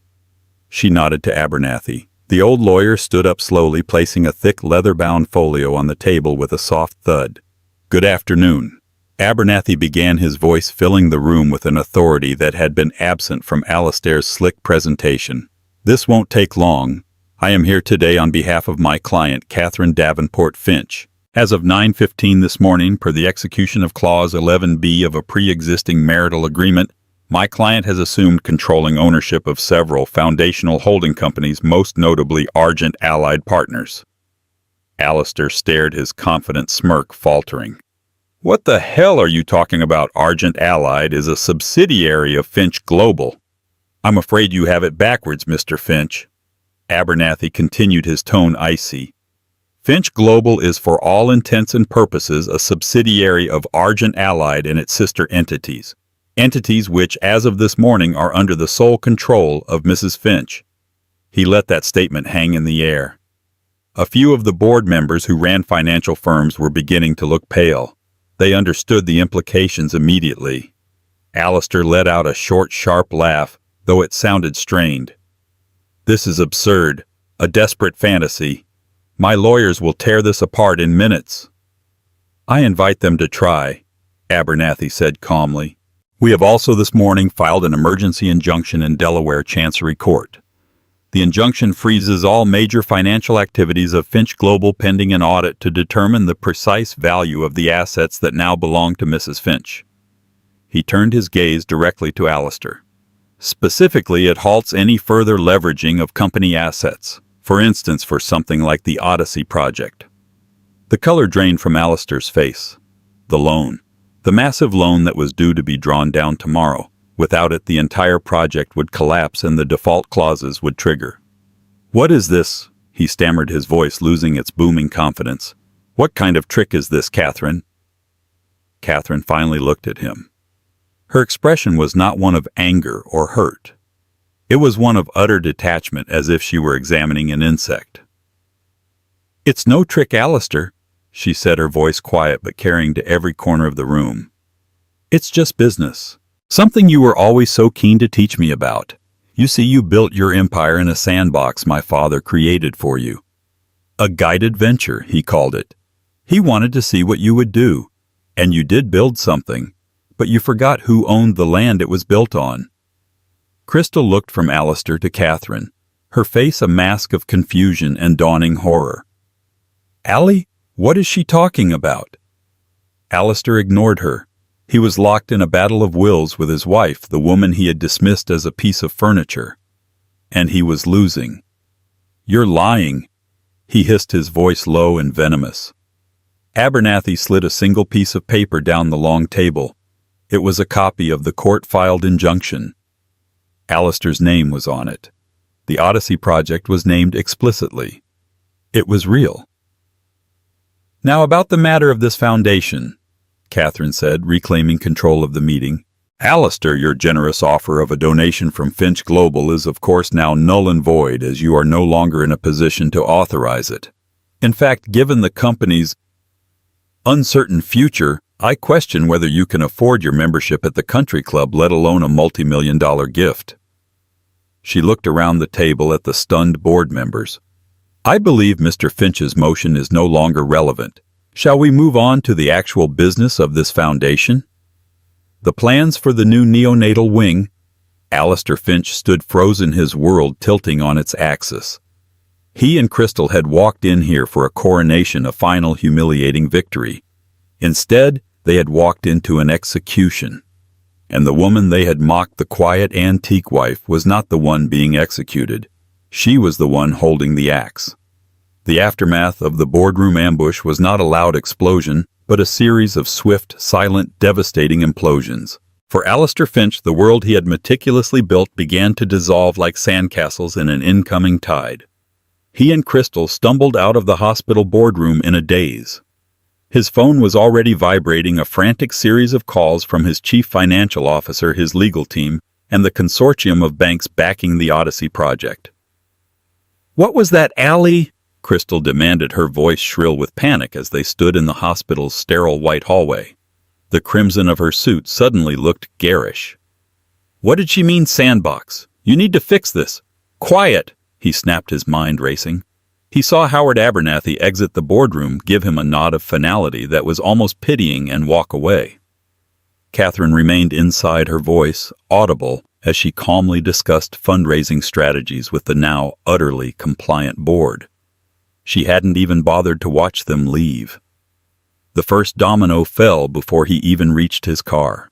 She nodded to Abernathy. The old lawyer stood up slowly, placing a thick leather-bound folio on the table with a soft thud. "Good afternoon." Abernathy began, his voice filling the room with an authority that had been absent from Alistair's slick presentation. "This won't take long. I am here today on behalf of my client, Catherine Davenport Finch. As of 9:15 this morning, per the execution of Clause 11B of a pre-existing marital agreement, my client has assumed controlling ownership of several foundational holding companies, most notably Argent Allied Partners." Alistair stared, his confident smirk faltering. "What the hell are you talking about? Argent Allied is a subsidiary of Finch Global." "I'm afraid you have it backwards, Mr. Finch." Abernathy continued, his tone icy. "Finch Global is for all intents and purposes a subsidiary of Argent Allied and its sister entities. Entities which, as of this morning, are under the sole control of Mrs. Finch." He let that statement hang in the air. A few of the board members who ran financial firms were beginning to look pale. They understood the implications immediately. Alistair let out a short, sharp laugh, though it sounded strained. "This is absurd, a desperate fantasy. My lawyers will tear this apart in minutes." I invite them to try, Abernathy said calmly. We have also this morning filed an emergency injunction in Delaware Chancery Court. The injunction freezes all major financial activities of Finch Global pending an audit to determine the precise value of the assets that now belong to Mrs. Finch. He turned his gaze directly to Alistair. Specifically, it halts any further leveraging of company assets, for instance for something like the Odyssey project. The color drained from Alistair's face. The loan. The massive loan that was due to be drawn down tomorrow. Without it, the entire project would collapse and the default clauses would trigger. What is this? He stammered, his voice losing its booming confidence. What kind of trick is this, Catherine? Catherine finally looked at him. Her expression was not one of anger or hurt. It was one of utter detachment, as if she were examining an insect. It's no trick, Alistair, she said, her voice quiet but carrying to every corner of the room. It's just business. Something you were always so keen to teach me about. You see, you built your empire in a sandbox my father created for you. A guided venture, he called it. He wanted to see what you would do. And you did build something, but you forgot who owned the land it was built on. Crystal looked from Alistair to Catherine, her face a mask of confusion and dawning horror. Allie, what is she talking about? Alistair ignored her. He was locked in a battle of wills with his wife, the woman he had dismissed as a piece of furniture. And he was losing. You're lying, he hissed, his voice low and venomous. Abernathy slid a single piece of paper down the long table. It was a copy of the court-filed injunction. Alistair's name was on it. The Odyssey project was named explicitly. It was real. Now about the matter of this foundation, Catherine said, reclaiming control of the meeting. Alistair, your generous offer of a donation from Finch Global is of course now null and void, as you are no longer in a position to authorize it. In fact, given the company's uncertain future, I question whether you can afford your membership at the country club, let alone a multi-million-dollar gift. She looked around the table at the stunned board members. I believe Mr. Finch's motion is no longer relevant. Shall we move on to the actual business of this foundation? The plans for the new neonatal wing. Alistair Finch stood frozen, his world tilting on its axis. He and Crystal had walked in here for a coronation, a final humiliating victory. Instead, they had walked into an execution. And the woman they had mocked, the quiet antique wife, was not the one being executed. She was the one holding the axe. The aftermath of the boardroom ambush was not a loud explosion, but a series of swift, silent, devastating implosions. For Alistair Finch, the world he had meticulously built began to dissolve like sandcastles in an incoming tide. He and Crystal stumbled out of the hospital boardroom in a daze. His phone was already vibrating, a frantic series of calls from his chief financial officer, his legal team, and the consortium of banks backing the Odyssey project. What was that, Allie? Crystal demanded, her voice shrill with panic as they stood in the hospital's sterile white hallway. The crimson of her suit suddenly looked garish. What did she mean, sandbox? You need to fix this. Quiet, he snapped, his mind racing. He saw Howard Abernathy exit the boardroom, give him a nod of finality that was almost pitying, and walk away. Catherine remained inside, her voice audible as she calmly discussed fundraising strategies with the now utterly compliant board. She hadn't even bothered to watch them leave. The first domino fell before he even reached his car.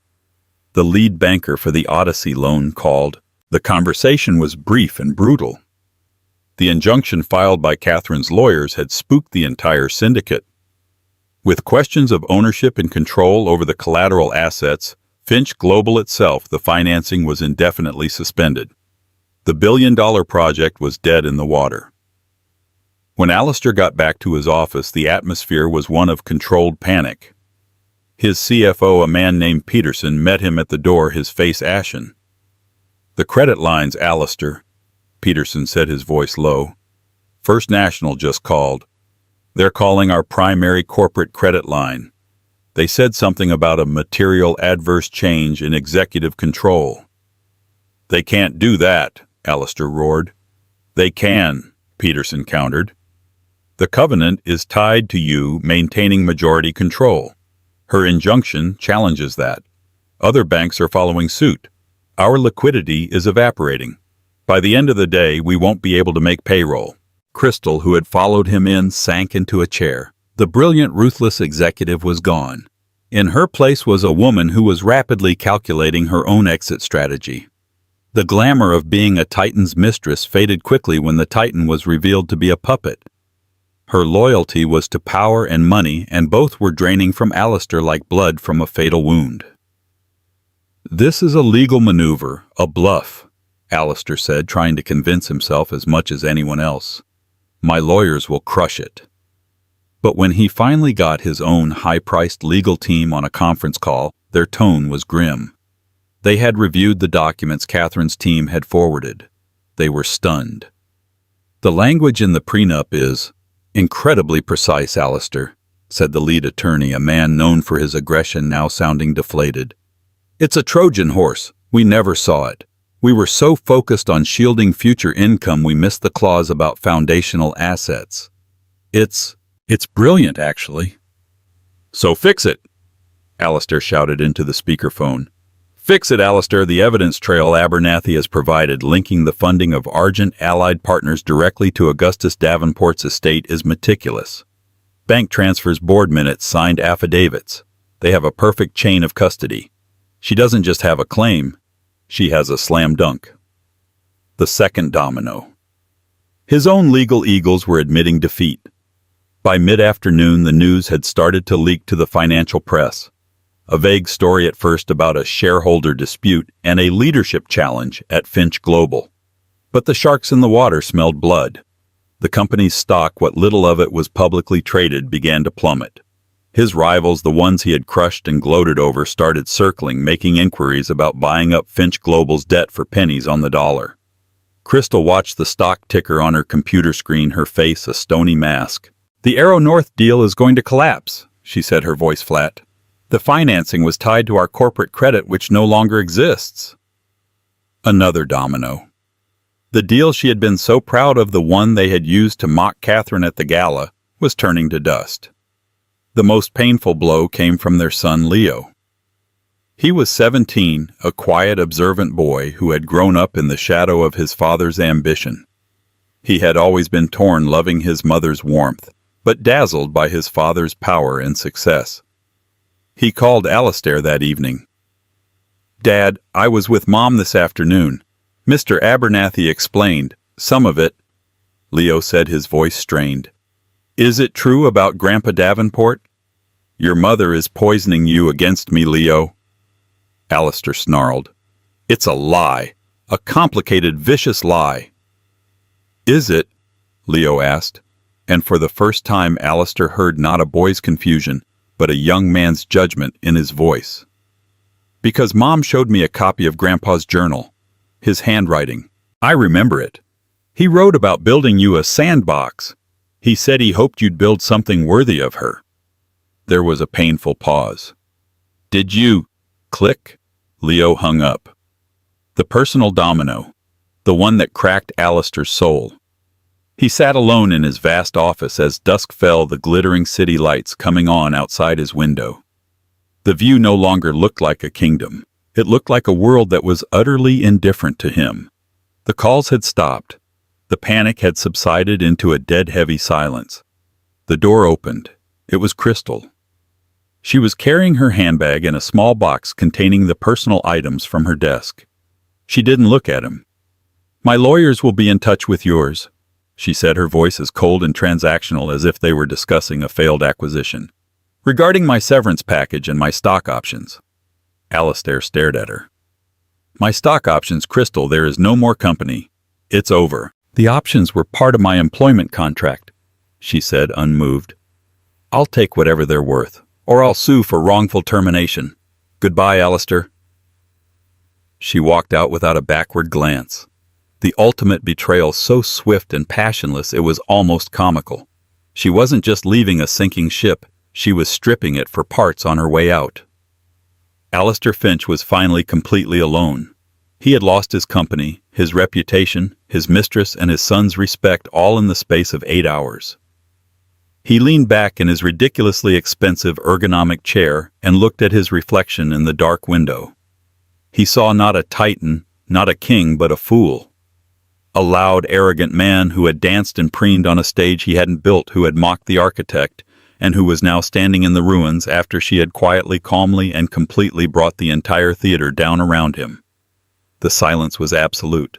The lead banker for the Odyssey loan called. The conversation was brief and brutal. The injunction filed by Catherine's lawyers had spooked the entire syndicate. With questions of ownership and control over the collateral assets, Finch Global itself, the financing was indefinitely suspended. The billion-dollar project was dead in the water. When Alistair got back to his office, the atmosphere was one of controlled panic. His CFO, a man named Peterson, met him at the door, his face ashen. The credit lines, Alistair, Peterson said, his voice low. First National just called. They're calling our primary corporate credit line. They said something about a material adverse change in executive control. They can't do that, Alistair roared. They can, Peterson countered. The covenant is tied to you maintaining majority control. Her injunction challenges that. Other banks are following suit. Our liquidity is evaporating. By the end of the day, we won't be able to make payroll. Crystal, who had followed him in, sank into a chair. The brilliant, ruthless executive was gone. In her place was a woman who was rapidly calculating her own exit strategy. The glamour of being a Titan's mistress faded quickly when the Titan was revealed to be a puppet. Her loyalty was to power and money, and both were draining from Alistair like blood from a fatal wound. "This is a legal maneuver, a bluff," Alistair said, trying to convince himself as much as anyone else. "My lawyers will crush it." But when he finally got his own high-priced legal team on a conference call, their tone was grim. They had reviewed the documents Catherine's team had forwarded. They were stunned. "The language in the prenup is incredibly precise, Alistair," said the lead attorney, a man known for his aggression now sounding deflated. "It's a Trojan horse. We never saw it. We were so focused on shielding future income we missed the clause about foundational assets. It's brilliant, actually." "So fix it," Alistair shouted into the speakerphone. "Fix it, Alistair. The evidence trail Abernathy has provided linking the funding of Argent Allied Partners directly to Augustus Davenport's estate is meticulous. Bank transfers, board minutes, signed affidavits. They have a perfect chain of custody. She doesn't just have a claim, she has a slam dunk." The second domino. His own legal eagles were admitting defeat. By mid-afternoon, the news had started to leak to the financial press. A vague story at first about a shareholder dispute and a leadership challenge at Finch Global. But the sharks in the water smelled blood. The company's stock, what little of it was publicly traded, began to plummet. His rivals, the ones he had crushed and gloated over, started circling, making inquiries about buying up Finch Global's debt for pennies on the dollar. Crystal watched the stock ticker on her computer screen, her face a stony mask. "The Arrow North deal is going to collapse," she said, her voice flat. "The financing was tied to our corporate credit, which no longer exists." Another domino. The deal she had been so proud of, the one they had used to mock Catherine at the gala, was turning to dust. The most painful blow came from their son Leo. He was 17, a quiet, observant boy who had grown up in the shadow of his father's ambition. He had always been torn, loving his mother's warmth, but dazzled by his father's power and success. He called Alistair that evening. "Dad, I was with Mom this afternoon. Mr. Abernathy explained some of it," Leo said, his voice strained. "Is it true about Grandpa Davenport? Your mother is poisoning you against me, Leo." Alistair snarled. "It's a lie. A complicated, vicious lie." "Is it?" Leo asked, and for the first time Alistair heard not a boy's confusion, but a young man's judgment in his voice. "Because Mom showed me a copy of Grandpa's journal. His handwriting. I remember it. He wrote about building you a sandbox. He said he hoped you'd build something worthy of her." There was a painful pause. "Did you—" Click. Leo hung up. The personal domino. The one that cracked Alistair's soul. He sat alone in his vast office as dusk fell, the glittering city lights coming on outside his window. The view no longer looked like a kingdom. It looked like a world that was utterly indifferent to him. The calls had stopped. The panic had subsided into a dead-heavy silence. The door opened. It was Crystal. She was carrying her handbag and a small box containing the personal items from her desk. She didn't look at him. "My lawyers will be in touch with yours," she said, her voice as cold and transactional as if they were discussing a failed acquisition. "Regarding my severance package and my stock options." Alistair stared at her. "My stock options, Crystal, there is no more company. It's over. The options were part of my employment contract," she said, unmoved. "I'll take whatever they're worth, or I'll sue for wrongful termination. Goodbye, Alistair." She walked out without a backward glance. The ultimate betrayal, so swift and passionless it was almost comical. She wasn't just leaving a sinking ship, she was stripping it for parts on her way out. Alistair Finch was finally completely alone. He had lost his company, his reputation, his mistress, and his son's respect, all in the space of 8 hours. He leaned back in his ridiculously expensive ergonomic chair and looked at his reflection in the dark window. He saw not a titan, not a king, but a fool. A loud, arrogant man who had danced and preened on a stage he hadn't built, who had mocked the architect, and who was now standing in the ruins after she had quietly, calmly, and completely brought the entire theater down around him. The silence was absolute.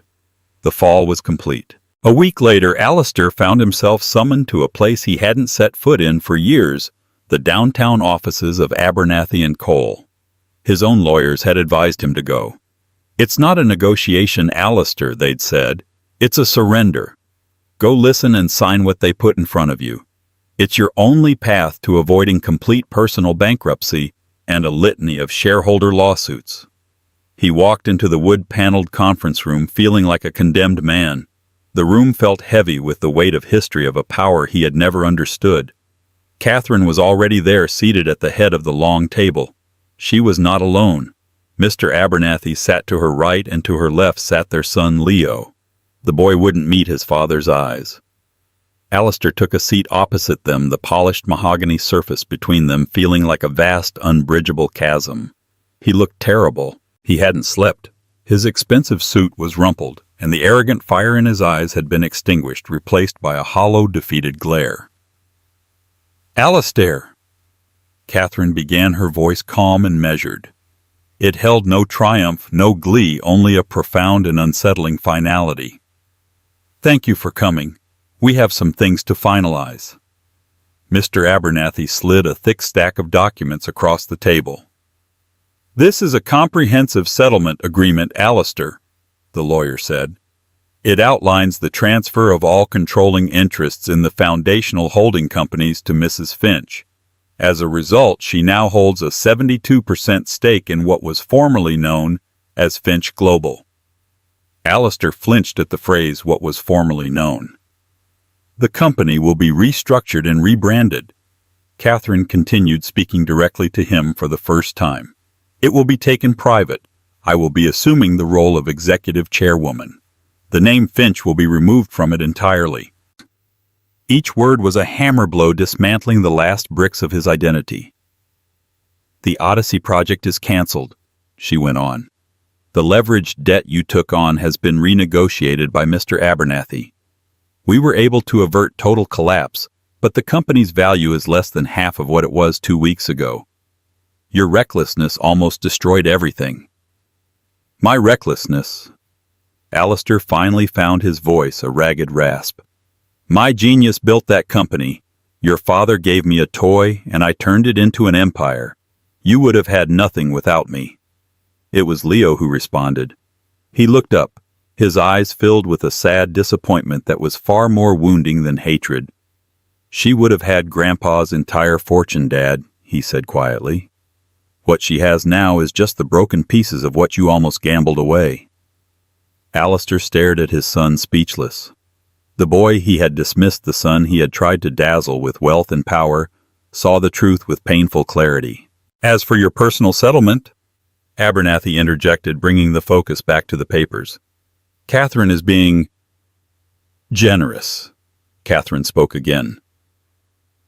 The fall was complete. A week later, Alistair found himself summoned to a place he hadn't set foot in for years, the downtown offices of Abernathy and Cole. His own lawyers had advised him to go. "It's not a negotiation, Alistair," they'd said. "It's a surrender. Go listen and sign what they put in front of you. It's your only path to avoiding complete personal bankruptcy and a litany of shareholder lawsuits." He walked into the wood-paneled conference room feeling like a condemned man. The room felt heavy with the weight of history of a power he had never understood. Catherine was already there, seated at the head of the long table. She was not alone. Mr. Abernathy sat to her right, and to her left sat their son Leo. The boy wouldn't meet his father's eyes. Alistair took a seat opposite them, the polished mahogany surface between them feeling like a vast, unbridgeable chasm. He looked terrible. He hadn't slept. His expensive suit was rumpled, and the arrogant fire in his eyes had been extinguished, replaced by a hollow, defeated glare. "Alistair!" Catherine began, her voice calm and measured. It held no triumph, no glee, only a profound and unsettling finality. "Thank you for coming. We have some things to finalize." Mr. Abernathy slid a thick stack of documents across the table. "This is a comprehensive settlement agreement, Alistair," the lawyer said. "It outlines the transfer of all controlling interests in the foundational holding companies to Mrs. Finch. As a result, she now holds a 72% stake in what was formerly known as Finch Global." Alistair flinched at the phrase, "what was formerly known." "The company will be restructured and rebranded." Catherine continued, speaking directly to him for the first time. "It will be taken private. I will be assuming the role of executive chairwoman. The name Finch will be removed from it entirely." Each word was a hammer blow dismantling the last bricks of his identity. "The Odyssey project is cancelled," she went on. "The leveraged debt you took on has been renegotiated by Mr. Abernathy. We were able to avert total collapse, but the company's value is less than half of what it was 2 weeks ago. Your recklessness almost destroyed everything." "My recklessness?" Alistair finally found his voice, a ragged rasp. "My genius built that company. Your father gave me a toy, and I turned it into an empire. You would have had nothing without me." It was Leo who responded. He looked up, his eyes filled with a sad disappointment that was far more wounding than hatred. "She would have had Grandpa's entire fortune, Dad," he said quietly. "What she has now is just the broken pieces of what you almost gambled away." Alistair stared at his son, speechless. The boy he had dismissed, the son he had tried to dazzle with wealth and power, saw the truth with painful clarity. "As for your personal settlement," Abernathy interjected, bringing the focus back to the papers. "Catherine is being generous." Catherine spoke again.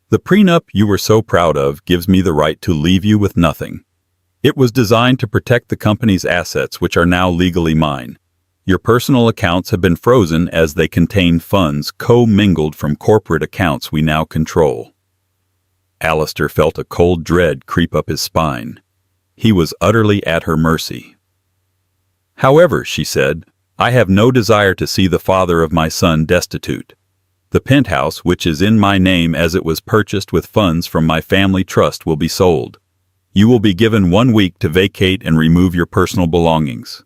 "The prenup you were so proud of gives me the right to leave you with nothing. It was designed to protect the company's assets, which are now legally mine. Your personal accounts have been frozen as they contain funds co-mingled from corporate accounts we now control." Alistair felt a cold dread creep up his spine. He was utterly at her mercy. "However," she said, "I have no desire to see the father of my son destitute. The penthouse, which is in my name as it was purchased with funds from my family trust, will be sold. You will be given 1 week to vacate and remove your personal belongings.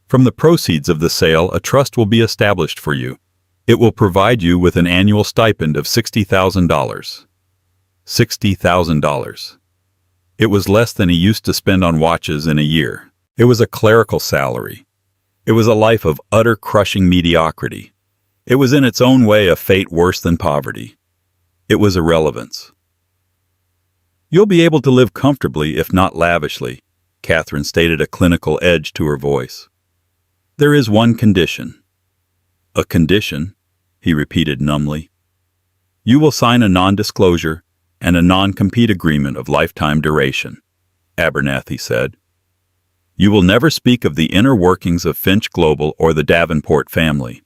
From the proceeds of the sale, a trust will be established for you. It will provide you with an annual stipend of $60,000. $60,000. It was less than he used to spend on watches in a year. It was a clerical salary. It was a life of utter crushing mediocrity. It was in its own way a fate worse than poverty. It was irrelevance. "You'll be able to live comfortably, if not lavishly," Catherine stated, a clinical edge to her voice. "There is one condition." "A condition?" he repeated numbly. You will sign a non-disclosure and a non-compete agreement of lifetime duration, Abernathy said. You will never speak of the inner workings of Finch Global or the Davenport family.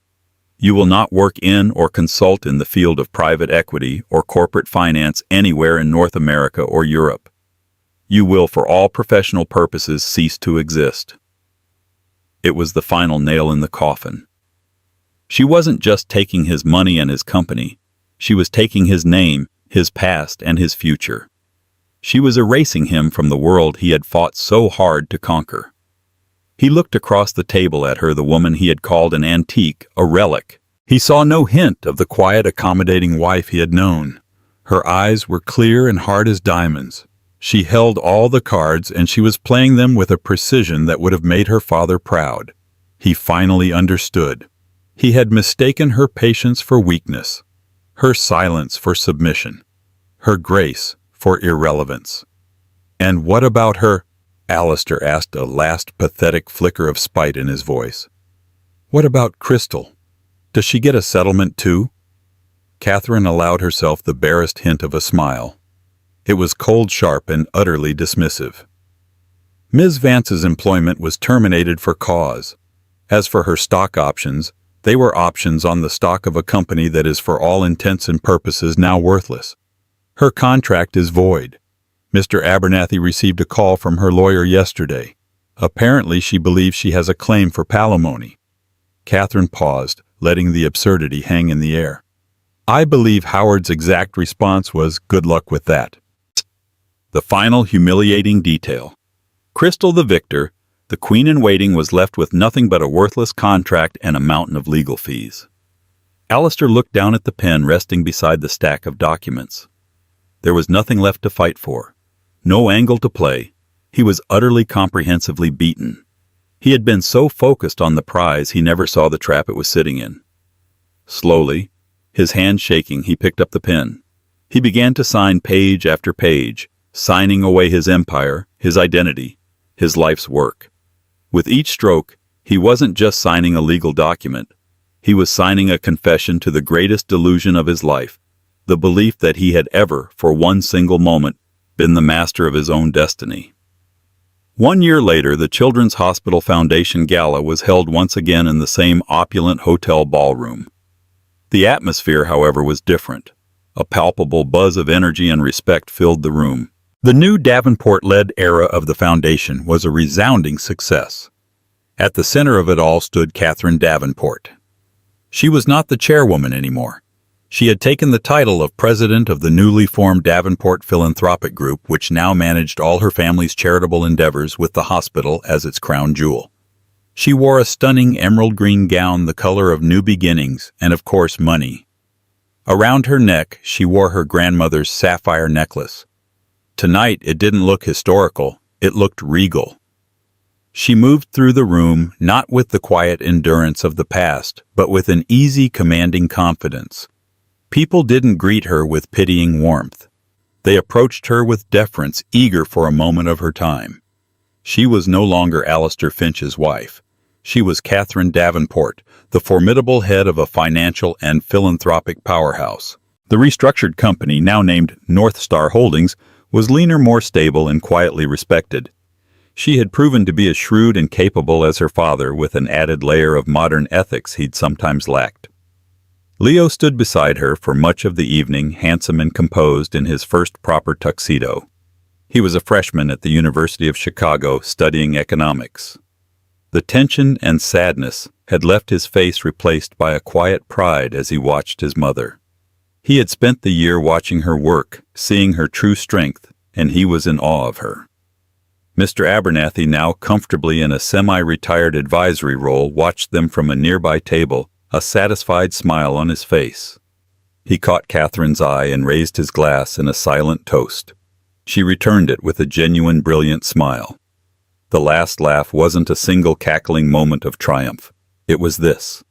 You will not work in or consult in the field of private equity or corporate finance anywhere in North America or Europe. You will, for all professional purposes, cease to exist. It was the final nail in the coffin. She wasn't just taking his money and his company. She was taking his name, his past, and his future. She was erasing him from the world he had fought so hard to conquer. He looked across the table at her, the woman he had called an antique, a relic. He saw no hint of the quiet, accommodating wife he had known. Her eyes were clear and hard as diamonds. She held all the cards, and she was playing them with a precision that would have made her father proud. He finally understood. He had mistaken her patience for weakness, her silence for submission, her grace for irrelevance. And what about her? Alistair asked, a last pathetic flicker of spite in his voice. What about Crystal? Does she get a settlement too? Catherine allowed herself the barest hint of a smile. It was cold, sharp, and utterly dismissive. Ms. Vance's employment was terminated for cause. As for her stock options, they were options on the stock of a company that is for all intents and purposes now worthless. Her contract is void. Mr. Abernathy received a call from her lawyer yesterday. Apparently she believes she has a claim for palimony. Catherine paused, letting the absurdity hang in the air. I believe Howard's exact response was, "Good luck with that." The final humiliating detail. Crystal the victor, the queen-in-waiting, was left with nothing but a worthless contract and a mountain of legal fees. Alistair looked down at the pen resting beside the stack of documents. There was nothing left to fight for. No angle to play. He was utterly comprehensively beaten. He had been so focused on the prize he never saw the trap it was sitting in. Slowly, his hand shaking, he picked up the pen. He began to sign page after page, signing away his empire, his identity, his life's work. With each stroke, he wasn't just signing a legal document. He was signing a confession to the greatest delusion of his life, the belief that he had ever, for one single moment, been the master of his own destiny. 1 year later, the Children's Hospital Foundation Gala was held once again in the same opulent hotel ballroom. The atmosphere, however, was different. A palpable buzz of energy and respect filled the room. The new Davenport-led era of the foundation was a resounding success. At the center of it all stood Catherine Davenport. She was not the chairwoman anymore. She had taken the title of president of the newly formed Davenport Philanthropic Group, which now managed all her family's charitable endeavors with the hospital as its crown jewel. She wore a stunning emerald green gown the color of new beginnings and, of course, money. Around her neck, she wore her grandmother's sapphire necklace. Tonight, it didn't look historical, it looked regal. She moved through the room not with the quiet endurance of the past, but with an easy, commanding confidence. People didn't greet her with pitying warmth. They approached her with deference, eager for a moment of her time. She was no longer Alistair Finch's wife. She was Catherine Davenport, the formidable head of a financial and philanthropic powerhouse. The restructured company, now named North Star Holdings, was leaner, more stable, and quietly respected. She had proven to be as shrewd and capable as her father, with an added layer of modern ethics he'd sometimes lacked. Leo stood beside her for much of the evening, handsome and composed in his first proper tuxedo. He was a freshman at the University of Chicago studying economics. The tension and sadness had left his face, replaced by a quiet pride as he watched his mother. He had spent the year watching her work, seeing her true strength, and he was in awe of her. Mr. Abernathy, now comfortably in a semi-retired advisory role, watched them from a nearby table, a satisfied smile on his face. He caught Catherine's eye and raised his glass in a silent toast. She returned it with a genuine, brilliant smile. The last laugh wasn't a single cackling moment of triumph. It was this.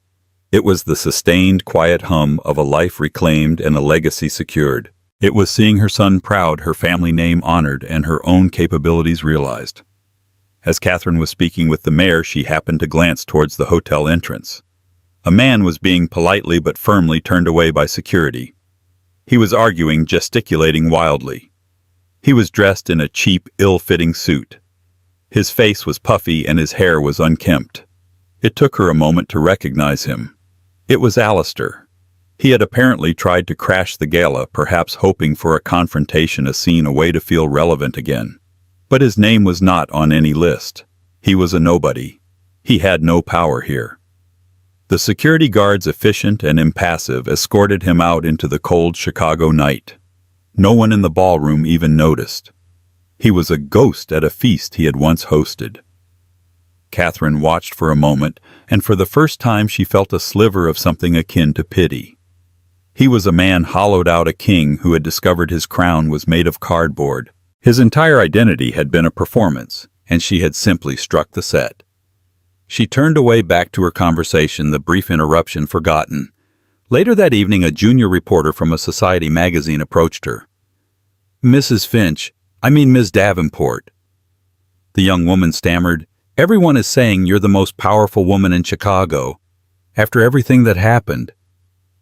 It was the sustained, quiet hum of a life reclaimed and a legacy secured. It was seeing her son proud, her family name honored, and her own capabilities realized. As Catherine was speaking with the mayor, she happened to glance towards the hotel entrance. A man was being politely but firmly turned away by security. He was arguing, gesticulating wildly. He was dressed in a cheap, ill-fitting suit. His face was puffy and his hair was unkempt. It took her a moment to recognize him. It was Alistair. He had apparently tried to crash the gala, perhaps hoping for a confrontation, a scene, a way to feel relevant again. But his name was not on any list. He was a nobody. He had no power here. The security guards, efficient and impassive, escorted him out into the cold Chicago night. No one in the ballroom even noticed. He was a ghost at a feast he had once hosted. Catherine watched for a moment, and for the first time she felt a sliver of something akin to pity. He was a man hollowed out, a king who had discovered his crown was made of cardboard. His entire identity had been a performance, and she had simply struck the set. She turned away, back to her conversation, the brief interruption forgotten. Later that evening, a junior reporter from a society magazine approached her. "Mrs. Finch, I mean Ms. Davenport." The young woman stammered, "Everyone is saying you're the most powerful woman in Chicago. After everything that happened.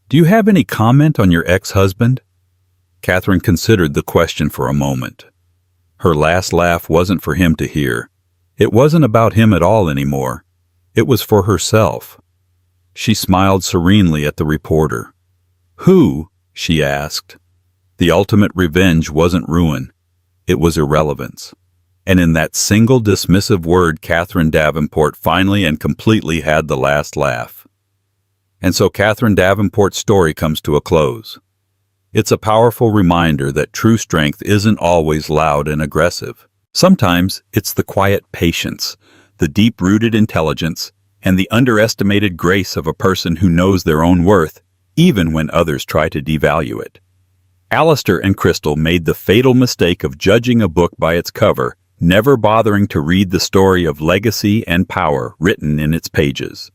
Do you have any comment on your ex-husband?" Catherine considered the question for a moment. Her last laugh wasn't for him to hear. It wasn't about him at all anymore. It was for herself. She smiled serenely at the reporter. "Who?" she asked. The ultimate revenge wasn't ruin. It was irrelevance. And in that single dismissive word, Catherine Davenport finally and completely had the last laugh. And so Catherine Davenport's story comes to a close. It's a powerful reminder that true strength isn't always loud and aggressive. Sometimes it's the quiet patience, the deep-rooted intelligence, and the underestimated grace of a person who knows their own worth, even when others try to devalue it. Alistair and Crystal made the fatal mistake of judging a book by its cover, never bothering to read the story of legacy and power written in its pages.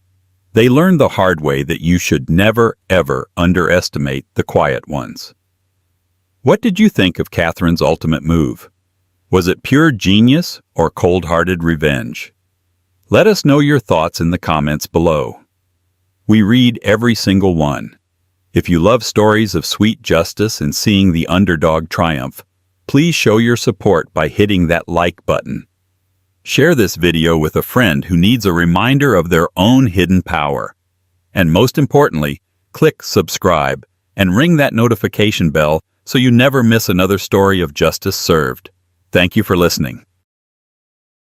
They learned the hard way that you should never, ever underestimate the quiet ones. What did you think of Catherine's ultimate move? Was it pure genius or cold-hearted revenge? Let us know your thoughts in the comments below. We read every single one. If you love stories of sweet justice and seeing the underdog triumph, please show your support by hitting that like button. Share this video with a friend who needs a reminder of their own hidden power. And most importantly, click subscribe and ring that notification bell so you never miss another story of justice served. Thank you for listening.